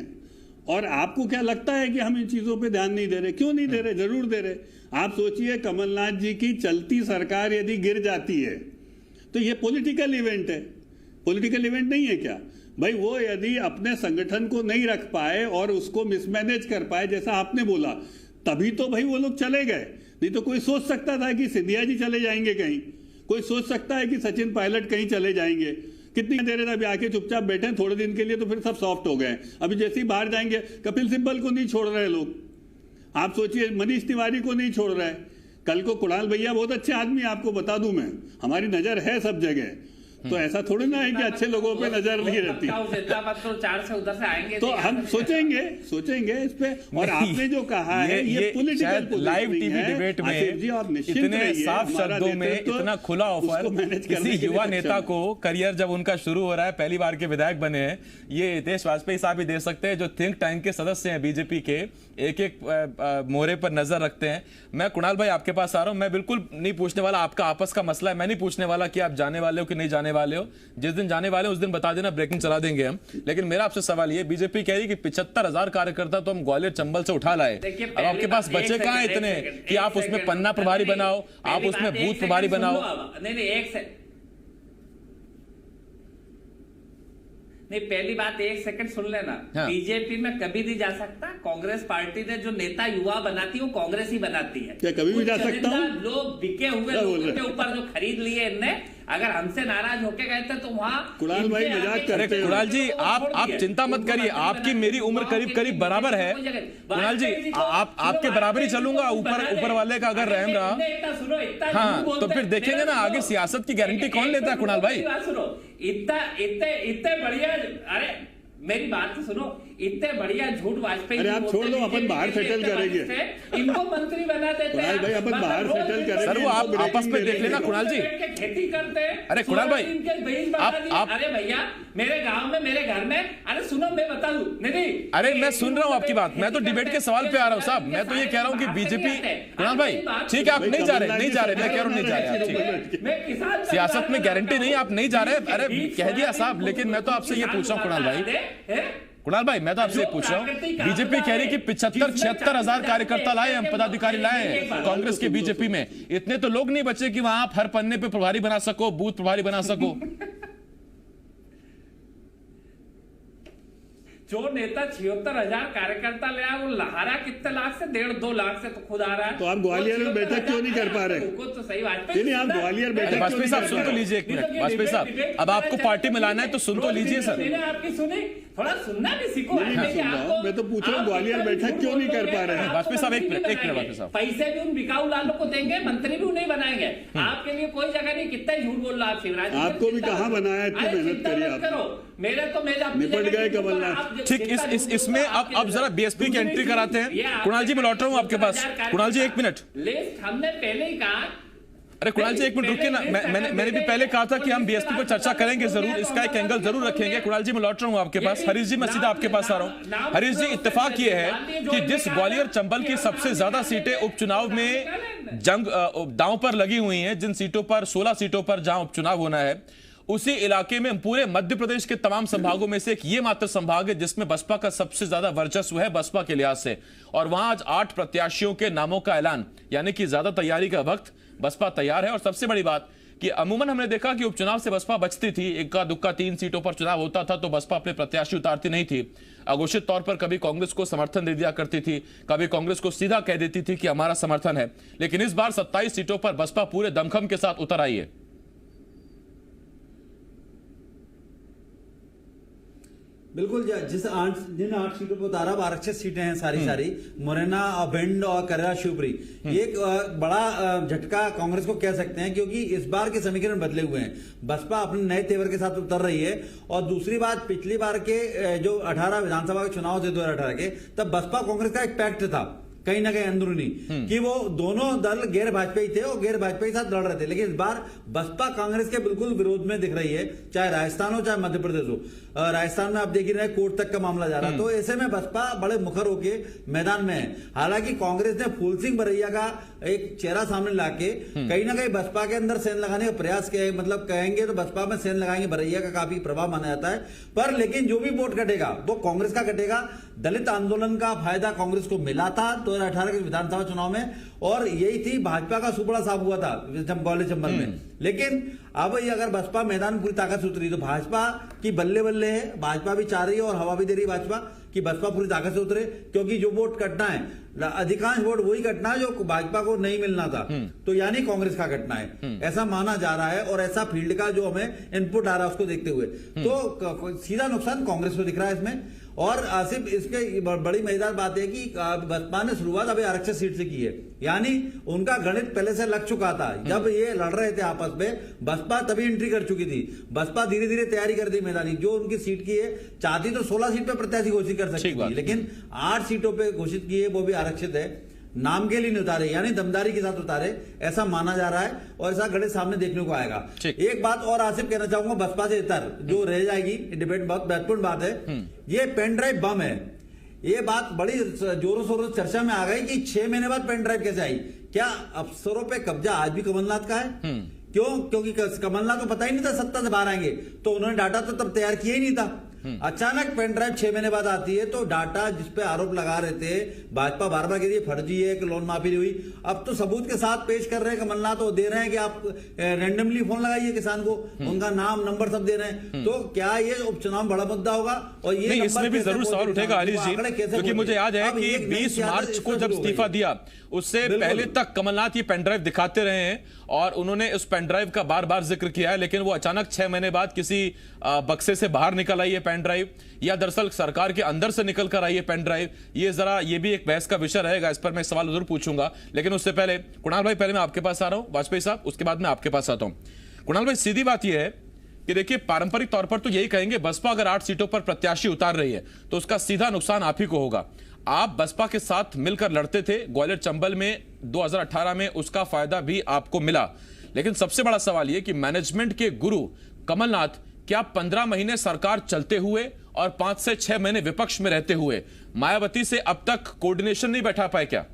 और आपको क्या लगता है कि हम इन चीजों पे ध्यान नहीं दे रहे? क्यों नहीं दे रहे, जरूर दे रहे। आप सोचिए, कमलनाथ जी की चलती सरकार यदि गिर जाती है तो ये पॉलिटिकल इवेंट है, पॉलिटिकल इवेंट नहीं है क्या भाई? वो यदि अपने संगठन को नहीं रख पाए और उसको मिसमैनेज कर पाए, जैसा आपने बोला, तभी तो भाई वो लोग चले गए। नहीं तो कोई सोच सकता था कि सिंधिया जी चले जाएंगे कहीं, कोई सोच सकता है कि सचिन पायलट कहीं चले जाएंगे। कितनी देर है, अभी आके चुपचाप बैठे हैं थोड़े दिन के लिए, तो फिर सब सॉफ्ट हो गए। अभी जैसे ही बाहर जाएंगे, कपिल सिब्बल को नहीं छोड़ रहे लोग, आप सोचिए मनीष तिवारी को नहीं छोड़ रहे। कल को कुणाल भैया बहुत अच्छे आदमी, आपको बता दूं मैं, हमारी नजर है सब जगह, तो ऐसा थोड़ी ना है कि अच्छे लोगों पे नजर नहीं रहती। तो 4 से उधर से आएंगे, तो हम सोचेंगे इस पे। और आपने जो कहा है ये पॉलिटिकल लाइव टीवी डिबेट में इतने साफ शब्दों में इतना खुला ऑफर किसी युवा नेता को, करियर जब उनका शुरू हो रहा है, पहली बार के विधायक बने हैं, ये हितेश वाजपेयी साहब ही दे सकते हैं, जो थिंक टैंक के सदस्य हैं बीजेपी के, एक मोहरे पर नजर रखते हैं। मैं कुणाल भाई आपके पास आ रहा हूं, मैं बिल्कुल नहीं पूछने वाला, आपका आपस का मसला है, मैं नहीं पूछने वाला कि आप जाने वाले हो कि नहीं जाने वाले हो। जिस दिन जाने वाले हो उस दिन बता देना, ब्रेकिंग चला देंगे हम। लेकिन मेरा आपसे सवाल ये, बीजेपी कह रही कि 75,000 कार्यकर्ता तो हम ग्वालियर चंबल से उठा लाए, अब आपके पास बचे कहां इतने कि आप उसमें पन्ना प्रभारी बनाओ, आप उसमें बूथ प्रभारी बनाओ? नहीं, पहली बात 1 सेकंड सुन लेना। हाँ। बीजेपी में कभी नहीं जा सकता। कांग्रेस पार्टी ने जो नेता युवा बनाती है वो कांग्रेस ही बनाती है। क्या कभी भी जा सकता हूं? लोग बिके हुए लोगों के ऊपर जो खरीद लिए इनने, अगर हमसे नाराज होके गए थे तो वहां कुणाल भाई मजाक करते हैं। कुणाल जी आप चिंता मत करिए, आपकी मेरी उम्र करीब करीब बराबर है। कुणाल जी आपके बराबर ही चलूंगा, ऊपर वाले का अगर रहम रहा। हाँ, तो फिर देखेंगे ना आगे सियासत की गारंटी कौन लेता है कुणाल भाई? इतने बढ़िया, अरे मेरी बात तो सुनो, इतने बढ़िया झूठ वाजपेयी अरे आप छोड़ दो, अपन बाहर सेटल करेंगे। इनको मंत्री बना देते हैं भाई अपन बाहर सेटल करेंगे। सर वो आप आपस में देख लेना कुणाल जी। खेती करते हैं। अरे कुणाल भाई, आप अरे भैया मेरे गांव में मेरे घर में, अरे सुनो मैं बता दूं निधि। अरे मैं सुन रहा हूँ आपकी बात, मैं तो डिबेट के सवाल पे आ रहा हूँ साहब। मैं तो ये कह रहा हूँ कि बीजेपी, कुणाल भाई ठीक है आप नहीं जा रहे, मैं कह रहा हूँ नहीं जा रहे आप, ठीक सियासत में गारंटी नहीं आप नहीं जा रहे। अरे कह दिया साहब, लेकिन मैं तो आपसे ये पूछ रहा हूँ कुणाल भाई मैं तो आपसे पूछ रहा हूँ, बीजेपी कह रही कि 75-76 हजार कार्यकर्ता लाए हम, पदाधिकारी लाए हैं कांग्रेस के बीजेपी में। इतने तो लोग नहीं बचे कि वहां आप हर पन्ने पे प्रभारी बना सको, बूथ प्रभारी बना सको। जो नेता 76,000 कार्यकर्ता ले आया, वो लहारा कितने लाख से, 1.5-2 लाख से तो खुद आ रहा है। तो आप ग्वालियर में बैठक क्यों नहीं कर पा रहे? तो सही बात नहीं आप ग्वालियर बैठक, वाजपेयी साहब सुन तो लीजिए एक मिनट। वाजपेयी साहब अब आपको पार्टी में लाना है तो सुन तो लीजिए सर। मैंने आपकी सुनी, थोड़ा सुनना भी सीखो। मैं तो पूछ रहा हूँ ग्वालियर बैठक क्यों नहीं कर पा रहे हैं? वाजपेयी साहब एक मिनट वाजपेयी साहब, पैसे भी उन बिकाऊ लालों को देंगे, मंत्री भी उन्हें बनाएंगे। आपके लिए कोई जगह नहीं। कितना झूठ बोल रहा आप शिवराज, आपको भी कहाँ बनाया, इतनी मेहनत करिए आप। मेरे तो निपट गए कमलनाथ। ठीक इसमें अब जरा बीएसपी की एंट्री कराते हैं। कुणाल जी मैं लौट रहा हूँ आपके पास। कुणाल जी एक मिनट, लिस्ट हमने पहले ही कहा। अरे कुणाल जी एक मिनट रुकिए ना, मैंने भी पहले कहा था कि हम बीएसपी पर चर्चा करेंगे जरूर, इसका एक एंगल जरूर रखेंगे। कुणाल जी मैं लौट रहा हूँ आपके पास। हरीश जी मैं सीधा आपके पास आ रहा हूँ। हरीश जी इत्तेफाक ये है कि जिस ग्वालियर चंबल की सबसे ज्यादा सीटें उपचुनाव में जंग दांव पर लगी हुई हैं, जिन सीटों पर 16 सीटों पर जहां उपचुनाव होना है, उसी इलाके में पूरे मध्य प्रदेश के तमाम संभागों में से एक ये मात्र संभाग है जिसमें बसपा का सबसे ज्यादा वर्चस्व है बसपा के लिहाज से। और वहां आज 8 प्रत्याशियों के नामों का ऐलान, यानी कि ज्यादा तैयारी का वक्त, बसपा तैयार है। और सबसे बड़ी बात कि अमूमन हमने देखा कि उपचुनाव से बसपा बचती थी, इक्का दुक्का 3 सीटों पर चुनाव होता था तो बसपा अपने प्रत्याशी उतारती नहीं थी। अघोषित तौर पर कभी कांग्रेस को समर्थन दे दिया करती थी, कभी कांग्रेस को सीधा कह देती थी कि हमारा समर्थन है। लेकिन इस बार 27 सीटों पर बसपा पूरे दमखम के साथ उतर आई है। बिल्कुल, जिन 8 सीटों पर उतारा, आरक्षित सीटें हैं सारी मुरैना और भिंड और करेला शिवपुरी। ये एक बड़ा झटका कांग्रेस को कह सकते हैं, क्योंकि इस बार के समीकरण बदले हुए हैं। बसपा अपने नए तेवर के साथ उतर रही है। और दूसरी बात, पिछली बार के जो 18 विधानसभा के चुनाव थे 2018 के, तब बसपा कांग्रेस का एक पैक्ट था कहीं ना कहीं अंदरूनी, कि वो दोनों दल गैर भाजपाई थे और गैर भाजपाई साथ लड़ रहे थे। लेकिन इस बार बसपा कांग्रेस के बिल्कुल विरोध में दिख रही है, चाहे राजस्थान हो चाहे मध्य प्रदेश हो। राजस्थान में आप देख ही रहे, कोर्ट तक का मामला जा रहा है। तो ऐसे में बसपा बड़े मुखर होके मैदान में है। हालांकि कांग्रेस ने फूल सिंह बरैया का एक चेहरा सामने लाके कहीं ना कहीं बसपा के अंदर सेन लगाने का प्रयास किया है। मतलब कहेंगे तो बसपा में सेन लगाएंगे, बरैया का काफी प्रभाव माना जाता है। पर लेकिन जो भी वोट कटेगा वो कांग्रेस का कटेगा। दलित आंदोलन का फायदा कांग्रेस को मिला था 2018 के विधानसभा चुनाव में, और यही थी भाजपा का सुपड़ा साफ हुआ था ग्वालियर चंबल में। लेकिन अब ये अगर बसपा मैदान पूरी ताकत से उतरी तो भाजपा की बल्ले बल्ले है। भाजपा भी चाह रही है और हवा भी दे रही है भाजपा कि बसपा पूरी ताकत से उतरे, क्योंकि जो वोट कटना है, अधिकांश वोट वही कटना है जो भाजपा को नहीं मिलना था, तो यानी कांग्रेस का कटना है, ऐसा माना जा रहा है। और ऐसा फील्ड का जो हमें इनपुट आ रहा है उसको देखते हुए तो सीधा नुकसान कांग्रेस को दिख रहा है इसमें। और आसिफ, इसके बड़ी मजेदार बात है कि बसपा ने शुरुआत अभी आरक्षित सीट से की है, यानी उनका गणित पहले से लग चुका था। जब ये लड़ रहे थे आपस में, बसपा तभी एंट्री कर चुकी थी। बसपा धीरे धीरे तैयारी कर दी मैदानी, जो उनकी सीट की है, चाहती तो 16 सीट पे प्रत्याशी घोषित कर सकती थी, लेकिन 8 सीटों पे घोषित की है, वो भी आरक्षित है। नाम के लिए नहीं उतारे, यानी दमदारी के साथ उतारे, ऐसा माना जा रहा है और ऐसा गणित सामने देखने को आएगा। एक बात और आसिफ कहना चाहूंगा, बसपा से इतर जो रह जाएगी डिबेट, बहुत महत्वपूर्ण बात है, ये पेन ड्राइव बम है। ये बात बड़ी जोरों शोरों से चर्चा में आ गई कि 6 महीने बाद पेन ड्राइव कैसे आई। क्या अफसरों पे कब्जा आज भी कमलनाथ का है? क्यों? क्योंकि कमलनाथ को पता ही नहीं था सत्ता से बाहर आएंगे, तो उन्होंने डाटा तो तब तैयार किया ही नहीं था। अचानक पेन ड्राइव 6 महीने बाद आती है, तो डाटा जिसपे आरोप लगा रहे थे भाजपा बार बार कह रही है फर्जी है कि लोन माफी नहीं हुई, अब तो सबूत के साथ पेश कर रहे हैं कमलनाथ, तो दे रहे हैं कि आप रैंडमली फोन लगाइए किसान को, उनका नाम नंबर सब दे रहे हैं। तो क्या ये उपचुनाव बड़ा मुद्दा होगा? और ये इसमें भी जरूर सवाल उठेगा हरीश जी, क्योंकि मुझे याद है कि 20 मार्च को जब इस्तीफा दिया उससे पहले तक कमलनाथ ये पेन ड्राइव दिखाते रहे हैं और उन्होंने उस पेन ड्राइव का बार बार जिक्र किया है, लेकिन वो अचानक 6 महीने बाद किसी बक्से से बाहर निकल आई है पेन ड्राइव, या दरअसल सरकार के अंदर से निकल कर आई है पेन ड्राइव। ये भी एक बहस का विषय रहेगा, इस पर मैं सवाल जरूर पूछूंगा। लेकिन उससे पहले कुणाल भाई, पहले मैं आपके पास आ रहा हूं वाजपेयी साहब, उसके बाद मैं आपके पास आता हूं। कुणाल भाई, सीधी बात यह है, कि देखिए पारंपरिक तौर पर तो यही कहेंगे बसपा अगर 8 सीटों पर प्रत्याशी उतार रही है तो उसका सीधा नुकसान आप ही को होगा। आप बसपा के साथ मिलकर लड़ते थे ग्वालियर चंबल में 2018 में, उसका फायदा भी आपको मिला। लेकिन सबसे बड़ा सवाल यह कि मैनेजमेंट के गुरु कमलनाथ क्या 15 महीने सरकार चलते हुए और 5 से 6 महीने विपक्ष में रहते हुए मायावती से अब तक कोऑर्डिनेशन नहीं बैठा पाए क्या?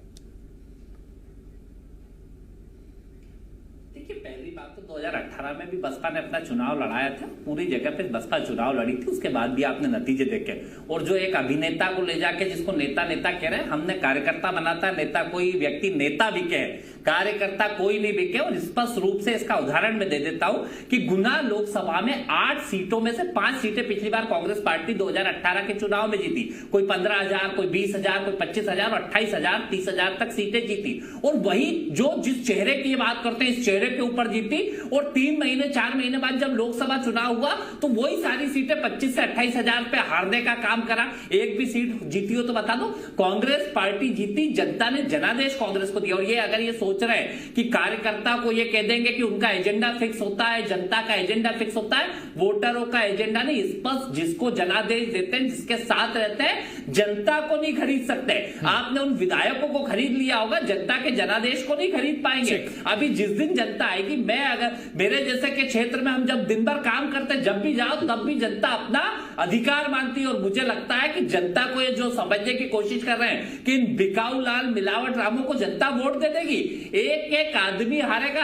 देखिए पहली बात तो 2018 में भी बसपा ने अपना चुनाव लड़ाया था, पूरी जगह पे बसपा चुनाव लड़ी थी, उसके बाद भी आपने नतीजे देखे। और जो एक अभिनेता को ले जाके जिसको नेता नेता कह रहे हैं, हमने कार्यकर्ता बनाता है, नेता कोई व्यक्ति नेता बिके है, कार्यकर्ता कोई नहीं बिके। और स्पष्ट रूप से इसका उदाहरण मैं दे देता हूं कि गुना लोकसभा में 8 सीटों में से 5 सीटें पिछली बार कांग्रेस पार्टी 2018 के चुनाव में जीती। कोई 15,000, कोई 20,000, कोई 25,000 और 28,000, 30,000 तक सीटें जीती। और वही जो जिस चेहरे की ये बात करते हैं इस चेहरे के ऊपर जीती। और 3 महीने 4 महीने बाद जब लोकसभा चुनाव हुआ तो वही सारी सीटें 25 से 28,000 पे हारने का काम करा। एक भी सीट जीती हो तो बता दो। कांग्रेस पार्टी जीती, जनता ने जनादेश कांग्रेस को दिया। और ये अगर ये सोच रहे हैं कि कार्यकर्ता को ये कह देंगे कि उनका एजेंडा फिक्स होता है, जनता का एजेंडा फिक्स होता है, वोटरों का एजेंडा नहीं। स्पष्ट जिसको जनादेश देते हैं, जिसके साथ रहते हैं, जनता को नहीं खरीद सकते। आपने उन विधायकों को खरीद लिया होगा, जनता के जनादेश को नहीं खरीद पाएंगे। अभी जिस दिन जनता आएगी, मैं अगर मेरे जैसे के क्षेत्र में हम जब दिन भर काम करते, जब भी जाओ तब भी जनता अपना अधिकार मानती है। और मुझे लगता है कि जनता को ये जो समझने की कोशिश कर रहे हैं कि इन बिकाऊ लाल मिलावट रामों को जनता वोट दे देगी। एक एक आदमी हारेगा।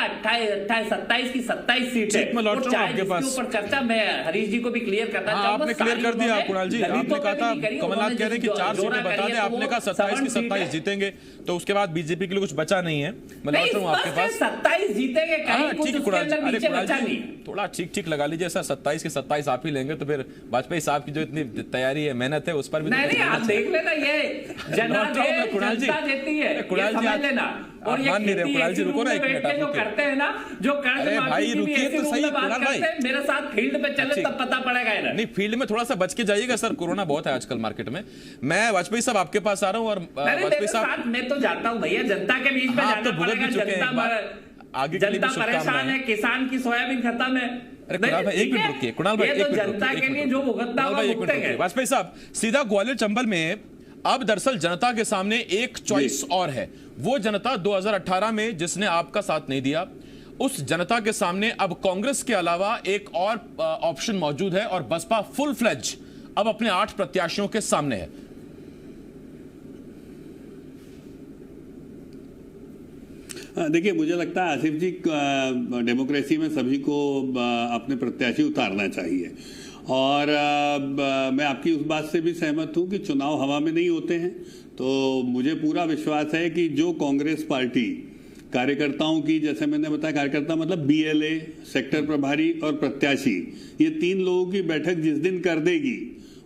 27 की 27 सीट है। ऊपर चर्चा मैं हरीश जी को भी क्लियर करना चाहूंगा। आपने क्लियर कर दिया कुणाल जी, आपने कहा था कमलनाथ कह रहे हैं कि 4 सीटें बता दें, आपने कहा 27 की 27 जीतेंगे, तो उसके बाद बीजेपी के लिए कुछ बचा नहीं है। मैं लौट रहा हूं आपके पास। 27 जीतेंगे कहीं कुछ उसके अंदर नीचे बचा नहीं। थोड़ा ठीक लगा लीजिए सर, 27 के 27 आप ही लेंगे तो फिर वाजपेयी साहब की जो इतनी तैयारी है, मेहनत है, उस पर भी नहीं आप देख लेना, ये जनादेश जनता देती है, कुणाल जी समझ लेना। और ये मान नहीं रहे कुणाल जी, रुको ना एक मिनट, जो करते हैं ना, जो कर्ज भाई रुकिए तो सही कुणाल भाई, मेरे साथ फील्ड पे चले तब पता पड़ेगा इन्हें। नहीं फील्ड में थोड़ा सा बच के जाइएगा सर, कोरोना बहुत है आजकल मार्केट में। मैं वाजपेयी साहब आपके पास आ रहा हूँ और वाजपेयी साहब मैं तो जाता हूँ भैया, जनता के बीच में जाना पड़ेगा। जनता परेशान है, किसान की सोयाबीन खत्म है। कुणाल भाई एक मिनट रुकिए, कुणाल भाई एक मिनट, जनता के लिए जो भुगतना होगा भुगतेंगे। वाजपेयी साहब सीधा ग्वालियर चंबल में अब दरअसल जनता के सामने एक चॉइस और है। वो जनता 2018 में जिसने आपका साथ नहीं दिया, उस जनता के सामने अब कांग्रेस के अलावा एक और ऑप्शन मौजूद है और बसपा फुल फ्लेज अब अपने 8 प्रत्याशियों के सामने है। देखिए मुझे लगता है आसिफ जी, डेमोक्रेसी में सभी को अपने प्रत्याशी उतारना चाहिए। और मैं आपकी उस बात से भी सहमत हूं कि चुनाव हवा में नहीं होते हैं। तो मुझे पूरा विश्वास है कि जो कांग्रेस पार्टी कार्यकर्ताओं की, जैसे मैंने बताया, कार्यकर्ता मतलब BLA, सेक्टर प्रभारी और प्रत्याशी, ये 3 लोगों की बैठक जिस दिन कर देगी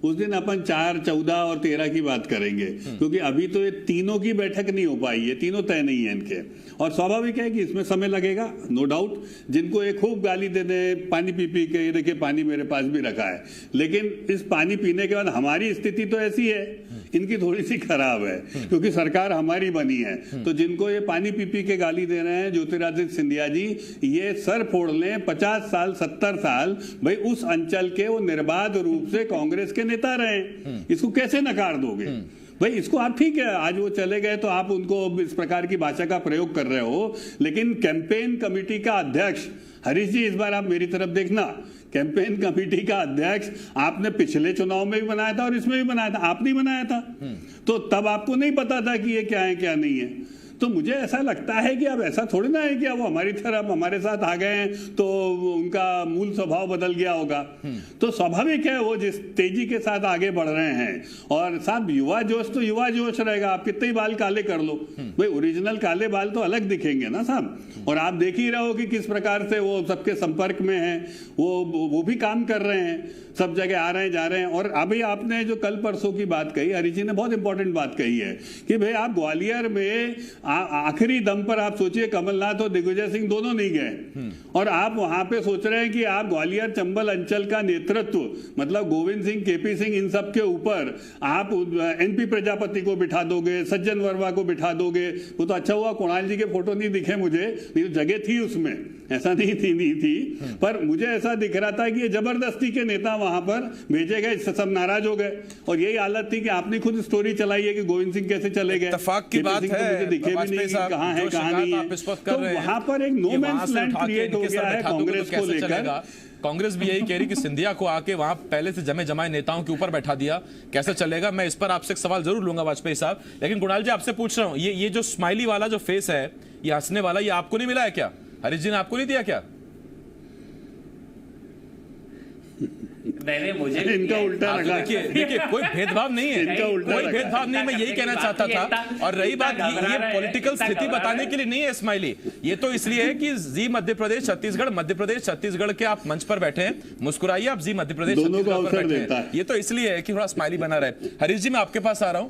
उस दिन अपन 4, 14 और 13 की बात करेंगे। क्योंकि अभी तो ये तीनों की बैठक नहीं हो पाई है, तीनों तय नहीं है इनके। और स्वाभाविक है कि इसमें समय लगेगा, नो डाउट। जिनको एक खूब गाली दे दे, पानी पी पी के, ये देखिए पानी मेरे पास भी रखा है, लेकिन इस पानी पीने के बाद हमारी स्थिति तो ऐसी है, इनकी थोड़ी सी खराब है क्योंकि सरकार हमारी बनी है। तो जिनको ये पानी पी पी के गाली दे रहे हैं, ज्योतिरादित्य सिंधिया जी, ये सर फोड़ लें। 50 साल 70 साल भाई उस अंचल के वो निर्बाध रूप से कांग्रेस के नेता रहे, इसको कैसे नकार दोगे भाई? इसको आप ठीक है, आज वो चले गए तो आप उनको इस प्रकार की भाषा का प्रयोग कर रहे हो, लेकिन कैंपेन कमेटी का अध्यक्ष, हरीश जी इस बार आप मेरी तरफ देखना, कैंपेन कमेटी का अध्यक्ष आपने पिछले चुनाव में भी बनाया था और इसमें भी बनाया था, आप नहीं बनाया था। तो तब आपको नहीं पता था कि ये क्या है क्या नहीं है। तो मुझे ऐसा लगता है कि अब ऐसा थोड़ी ना है कि अब वो हमारी तरफ हमारे साथ आ गए हैं तो उनका मूल स्वभाव बदल गया होगा। तो स्वाभाविक है वो जिस तेजी के साथ आगे बढ़ रहे हैं। और साहब युवा जोश तो युवा जोश रहेगा, आप कितने ही बाल काले कर लो भाई, ओरिजिनल काले बाल तो अलग दिखेंगे ना साहब। और आप देख ही रहो कि किस प्रकार से वो सबके संपर्क में है, वो भी काम कर रहे हैं, सब जगह आ रहे हैं जा रहे हैं। और अभी आपने जो कल परसों की बात कही, हरीश जी ने बहुत इंपॉर्टेंट बात कही है कि भाई आप ग्वालियर में आखिरी दम पर आप सोचिए कमलनाथ और दिग्विजय सिंह दोनों नहीं गए और आप वहां पे सोच रहे हैं कि आप ग्वालियर चंबल अंचल का नेतृत्व मतलब गोविंद सिंह, केपी सिंह, इन सब के ऊपर आप एनपी प्रजापति को बिठा दोगे, सज्जन वर्मा को बिठा दोगे। वो तो अच्छा हुआ कुणाल जी के फोटो नहीं दिखे मुझे, नहीं तो जगह थी उसमें, ऐसा नहीं थी पर मुझे ऐसा दिख रहा था कि ये जबरदस्ती के नेता वहां पर भेजे गए, सब नाराज हो गए और यही हालत थी कि आपने खुद स्टोरी चलाई है कि गोविंद सिंह कैसे चले गए। इत्तेफाक की बात है, मुझे दिखे भी नहीं कहां है कहां नहीं है। तो वहां पर एक नो मैंस लैंड क्रिएट हो गया है कांग्रेस को लेकर। कांग्रेस भी यही कह रही कि सिंधिया को आके वहां पहले से जमे जमाए नेताओं के ऊपर बैठा दिया, कैसे चलेगा? मैं इस पर आपसे एक सवाल जरूर लूंगा वाजपेयी साहब, लेकिन कुणाल जी आपसे पूछ रहा हूं, ये जो स्माइली वाला जो फेस है, ये हंसने वाला, ये आपको नहीं मिला है क्या? हरीश जी ने आपको नहीं दिया क्या? नहीं, मुझे इनका उल्टा लगा। देखिए कोई भेदभाव नहीं है, इनका उल्टा कोई भेदभाव नहीं, मैं यही कहना चाहता था। और रही बात ये पॉलिटिकल स्थिति बताने के लिए नहीं है स्माइली, ये तो इसलिए है कि जी मध्य प्रदेश छत्तीसगढ़ के आप मंच पर बैठे हैं, मुस्कुराइए, आप जी मध्य प्रदेश छत्तीसगढ़ पर बैठे हैं, ये तो इसलिए है कि थोड़ा स्माइली बना रहे। हरीश जी मैं आपके पास आ रहा हूं।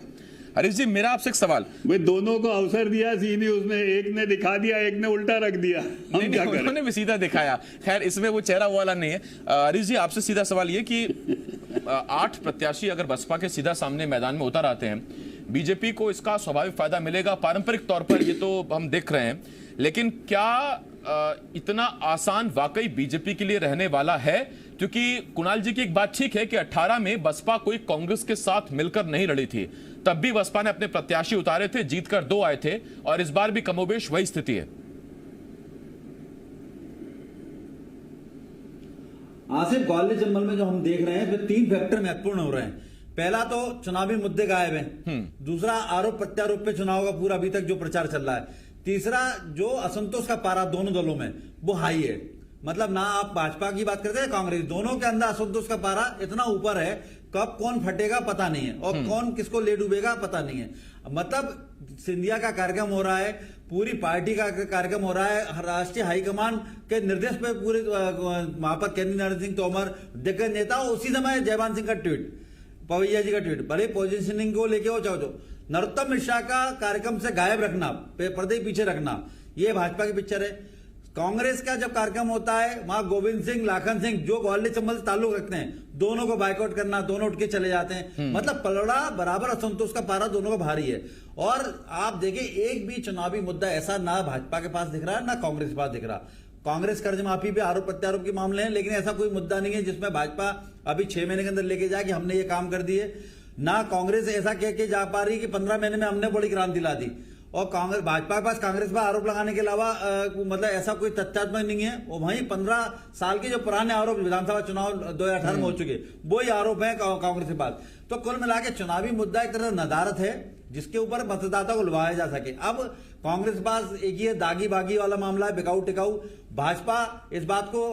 हरीश जी मेरा आपसे एक सवाल, भाई दोनों को अवसर दिया जी न्यूज ने, एक ने दिखा दिया, एक ने उल्टा रख दिया, हम क्या करें? उन्होंने भी सीधा दिखाया, खैर इसमें वो चेहरा वाला नहीं है। हरीश जी आपसे सीधा सवाल ये कि 8 प्रत्याशी अगर बसपा के सीधा सामने मैदान में उतर आते हैं, बीजेपी को इसका स्वाभाविक फायदा मिलेगा पारंपरिक तौर पर, ये तो हम देख रहे हैं, लेकिन क्या इतना आसान वाकई बीजेपी के लिए रहने वाला है? क्योंकि कुणाल जी की एक बात ठीक है कि 18 में बसपा कोई कांग्रेस के साथ मिलकर नहीं लड़ी थी, तब भी बसपा ने अपने प्रत्याशी उतारे थे, जीतकर 2 आए थे, और इस बार भी कमोबेश वही स्थिति है। आसिफ, ग्वालियर चंबल में जो हम देख रहे हैं इसमें 3 फैक्टर महत्वपूर्ण हो रहे हैं। पहला तो चुनावी मुद्दे गायब हैं, दूसरा आरोप प्रत्यारोप पे चुनाव का पूरा अभी तक जो प्रचार चल रहा है, तीसरा जो असंतोष का पारा दोनों दलों में वो हाई है। मतलब ना आप भाजपा की बात करते हैं कांग्रेस, दोनों के अंदर असंतोष का पारा इतना ऊपर है, कब कौन फटेगा पता नहीं है और कौन किसको ले डूबेगा पता नहीं है। मतलब सिंधिया का कार्यक्रम हो रहा है, पूरी पार्टी का कार्यक्रम हो रहा है, राष्ट्रीय हाईकमान के निर्देश पे पूरे वहां पर केंद्रीय नरेंद्र सिंह तोमर दिग्गज नेता, उसी समय जयवान सिंह का ट्वीट, पवैया जी का ट्वीट, भले पोजिशनिंग को लेके हो चाहो नरोत्तम मिश्रा का कार्यक्रम से गायब रखना, पर्दे पीछे रखना, ये भाजपा की पिक्चर है। कांग्रेस का जब कार्यक्रम होता है वहां गोविंद सिंह, लाखन सिंह जो ग्वालियर चंबल से ताल्लुक रखते हैं, दोनों को बाइकआउट करना, दोनों उठ के चले जाते हैं। मतलब पलड़ा बराबर असंतोष का पारा दोनों का भारी है। और आप देखिए एक भी चुनावी मुद्दा ऐसा ना भाजपा के पास दिख रहा है ना कांग्रेस के पास दिख रहा। कांग्रेस कर्ज माफी पे आरोप प्रत्यारोप के मामले हैं, लेकिन ऐसा कोई मुद्दा नहीं है जिसमें भाजपा अभी 6 महीने के अंदर लेके जाए कि हमने ये काम कर दिए। ना कांग्रेस ऐसा कह के जा पा रही कि 15 महीने में हमने बड़ी क्रांति ला दी। और कांग्रेस, भाजपा के पास कांग्रेस पर आरोप लगाने के अलावा मतलब ऐसा कोई तथ्यात्मक नहीं है। और वहीं 15 साल के जो पुराने आरोप विधानसभा चुनाव 2018 में हो चुके, वही आरोप है कांग्रेस के पास। तो कुल मिला के चुनावी मुद्दा एक तरह नदारत है जिसके ऊपर मतदाता को लुभाया जा सके। अब कांग्रेस पास एक ही दागी बागी वाला मामला है, बिकाऊ टिकाऊ। भाजपा इस बात को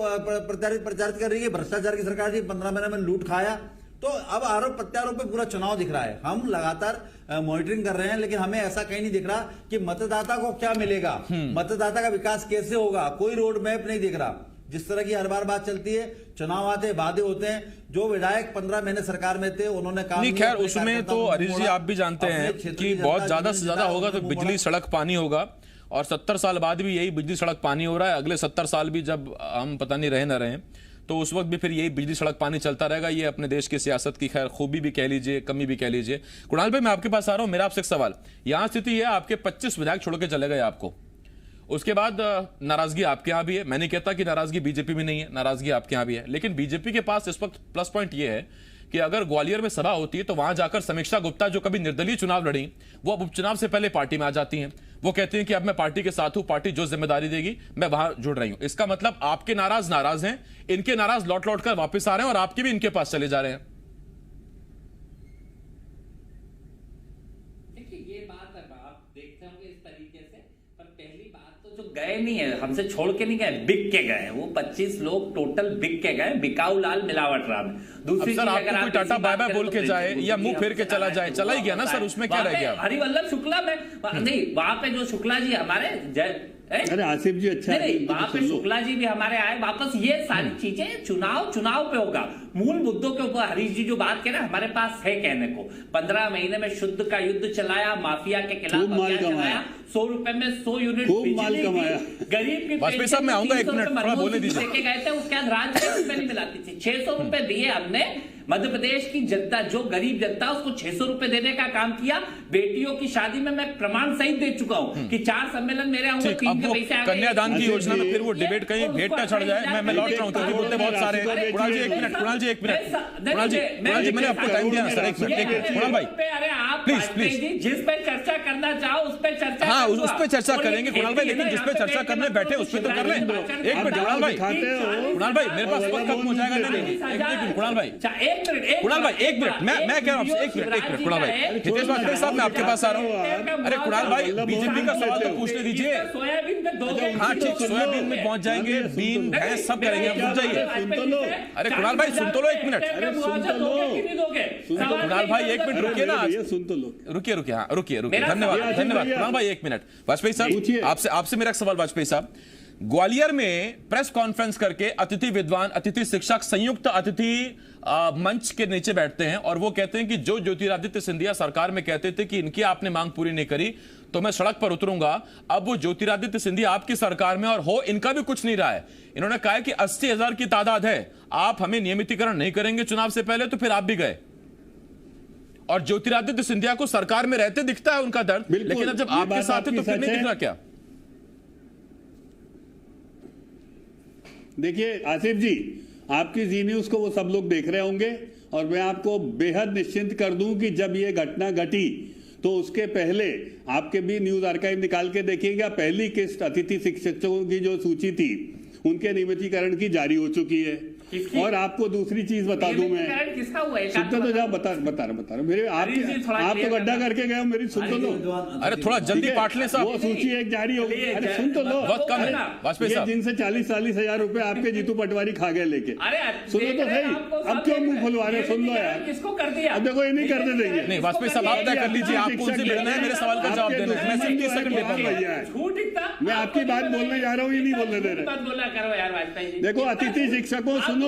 प्रचारित कर रही है भ्रष्टाचार की सरकार थी, 15 महीने में लूट खाया। तो अब आरोप प्रत्यारोप पे पूरा चुनाव दिख रहा है। हम लगातार मॉनिटरिंग कर रहे हैं, लेकिन हमें ऐसा कहीं नहीं दिख रहा कि मतदाता को क्या मिलेगा, मतदाता का विकास कैसे होगा, कोई रोड मैप नहीं दिख रहा। जिस तरह की हर बार बात चलती है, चुनाव आते वादे होते हैं, जो विधायक 15 महीने सरकार में थे उन्होंने काम नहीं। खैर उसमें तो हरीश जी आप भी जानते हैं कि बहुत ज्यादा से ज्यादा होगा तो बिजली सड़क पानी होगा, और 70 साल बाद भी यही बिजली सड़क पानी हो रहा है। अगले 70 साल भी जब हम पता नहीं रहे न रहे तो उस वक्त भी फिर यही बिजली सड़क पानी चलता रहेगा। ये अपने देश की सियासत की खैर खूबी भी कह लीजिए, कमी भी कह लीजिए। कुणाल भाई मैं आपके पास आ रहा हूं, मेरा आपसे एक सवाल। यहां स्थिति है आपके 25 विधायक छोड़ के चले गए आपको, उसके बाद नाराजगी आपके यहां भी है। मैं नहीं कहता कि नाराजगी बीजेपी में नहीं है, नाराजगी आपके यहां भी है, लेकिन बीजेपी के पास इस वक्त प्लस पॉइंट यह है कि अगर ग्वालियर में सभा होती है तो वहां जाकर समीक्षा गुप्ता जो कभी निर्दलीय चुनाव लड़ी, वो अब उपचुनाव से पहले पार्टी में आ जाती हैं। वो कहती हैं कि अब मैं पार्टी के साथ हूं, पार्टी जो जिम्मेदारी देगी मैं वहां जुड़ रही हूं। इसका मतलब आपके नाराज हैं, इनके नाराज लौट लौट कर वापस आ रहे हैं और आपके भी इनके पास चले जा रहे हैं। देखिए ये बात है, आप देखते होंगे इस तरीके से, पर पहली बात तो जो गए नहीं है, हमसे छोड़ के नहीं गए, बिक के गए। वो 25 लोग टोटल बिक के गए, बिकाऊ लाल मिलावट राम। दूसरी सर आपको कोई टाटा बाय बाय बोल के जाए या मुंह फेर के चला जाए, चला ही गया ना सर, उसमें क्या रह गया? हरिवल्लभ शुक्ला में नहीं, वहां पे जो शुक्ला जी हमारे अरे आसिफ जी अच्छा नहीं, वहां पे शुक्ला जी भी हमारे आए वापस। ये सारी चीजें चुनाव पे होगा। मूल मुद्दों के ऊपर हरीश जी जो बात कह रहे हैं, हमारे पास है कहने को। 15 महीने में शुद्ध का युद्ध चलाया, माफिया के खिलाफ अभियान चलाया, 100 रुपए में 100 यूनिट बिजली दी, गरीब की वाजपेयी साहब मैं आऊंगा, एक मिनट थोड़ा बोलने दीजिए। लेके गए थे, उसके बाद राज्य रुपए नहीं मिलाती थी, 600 रुपए दिए हमने। मध्य प्रदेश की जनता, जो गरीब जनता, उसको 600 रुपए देने का काम किया। बेटियों की शादी में मैं प्रमाण सहित दे चुका हूं कि 4 सम्मेलन मेरे होंगे, 3 के पैसे आ गए। कन्यादान की योजना में फिर वो डिबेट कहीं भेंट ना चढ़ जाए। मैं लौट रहा हूं क्योंकि मुद्दे बहुत सारे। कुणाल जी एक मिनट, कुणाल जी मैंने आपको टाइम दिया सर, एक मिनट कुणाल भाई अरे आप प्लीज जिस पे चर्चा करना चाहो उस पे चर्चा, हाँ उस पे चर्चा करेंगे कुणाल भाई, लेकिन जिस पे चर्चा करने बैठे उस पे तो कर लें। एक मिनट कुणाल भाई, मेरे पास वक्त खत्म हो जाएगा। नहीं कुणाल भाई, एक मिनट मैं कह रहा हूँ आपसे, एक मिनट कुणाल भाई, हितेश वाजपेयी साहब मैं आपके पास आ रहा हूँ। अरे कुणाल भाई, बीजेपी का सवाल तो पूछने दीजिए। हाँ ठीक, सोयाबीन में पहुंच जाएंगे, बीन भैंस सब करेंगे, आप रुक जाइए। अरे कुणाल भाई सुन तो लो एक मिनट। कुणाल भाई एक मिनट रुकिए ना, सुन तो लो, रुकिए हाँ रुकिए। धन्यवाद कुणाल भाई, एक मिनट। वाजपेयी साहब आपसे मेरा एक सवाल। वाजपेयी साहब, ग्वालियर में प्रेस कॉन्फ्रेंस करके अतिथि विद्वान, अतिथि शिक्षक संयुक्त अतिथि मंच के नीचे बैठते हैं और वो कहते हैं कि जो ज्योतिरादित्य सिंधिया सरकार में कहते थे कि इनकी आपने मांग पूरी नहीं करी तो मैं सड़क पर उतरूंगा, अब वो ज्योतिरादित्य सिंधिया आपकी सरकार में और हो इनका भी कुछ नहीं रहा है। इन्होंने कहा है कि 80,000 की तादाद है, आप हमें नियमितीकरण नहीं करेंगे चुनाव से पहले, तो फिर आप भी गए। और ज्योतिरादित्य सिंधिया को सरकार में रहते दिखता है उनका दर्द, लेकिन अब जब आपके साथ है तो फिर नहीं दिख रहा क्या? देखिए आसिफ जी, आपकी जी न्यूज को वो सब लोग देख रहे होंगे और मैं आपको बेहद निश्चिंत कर दूं कि जब ये घटना घटी तो उसके पहले आपके भी न्यूज आर्काइव निकाल के देखिएगा, पहली किस्त अतिथि शिक्षकों की जो सूची थी उनके नियमितीकरण की जारी हो चुकी है। और आपको दूसरी चीज बता दूं मैं, किसका हुआ है? सुन तो जाओ, बता रहा मेरे आप तो गड्ढा करके गए हो, मेरी सुन तो लो। अरे थोड़ा जल्दी पाट ले साहब, वो सूची एक जारी हो गई। अरे सुन तो लो, बहुत कम है वाजपेयी साहब, जिनसे 40-40 हजार रुपए आपके जीतू पटवारी खा गए लेके। सुनो तो सही, अब क्यों मुंह खुलवा रहे? सुन लो यार, किसको कर दिया? अब देखो ये नहीं करने देंगे। नहीं वाजपेयी साहब आप तय कर लीजिए, आपको उनसे मिलना है, मेरे सवाल का जवाब देना है। मैं सिर्फ 30 सेकंड दे पाऊंगा। मैं आपकी बात बोलने जा रहा हूँ, ये नहीं बोलने दे रहे। देखो अतिथि शिक्षकों, सुनो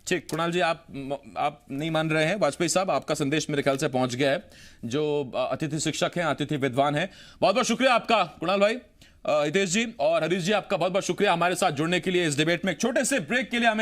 ठीक, कुणाल जी आप नहीं मान रहे हैं। वाजपेयी साहब आपका संदेश मेरे ख्याल से पहुंच गया है। जो अतिथि शिक्षक हैं, अतिथि विद्वान हैं, बहुत बहुत शुक्रिया आपका कुणाल भाई, हितेश जी और हरीश जी, आपका बहुत बहुत शुक्रिया हमारे साथ जुड़ने के लिए इस डिबेट में। एक छोटे से ब्रेक के लिए हमें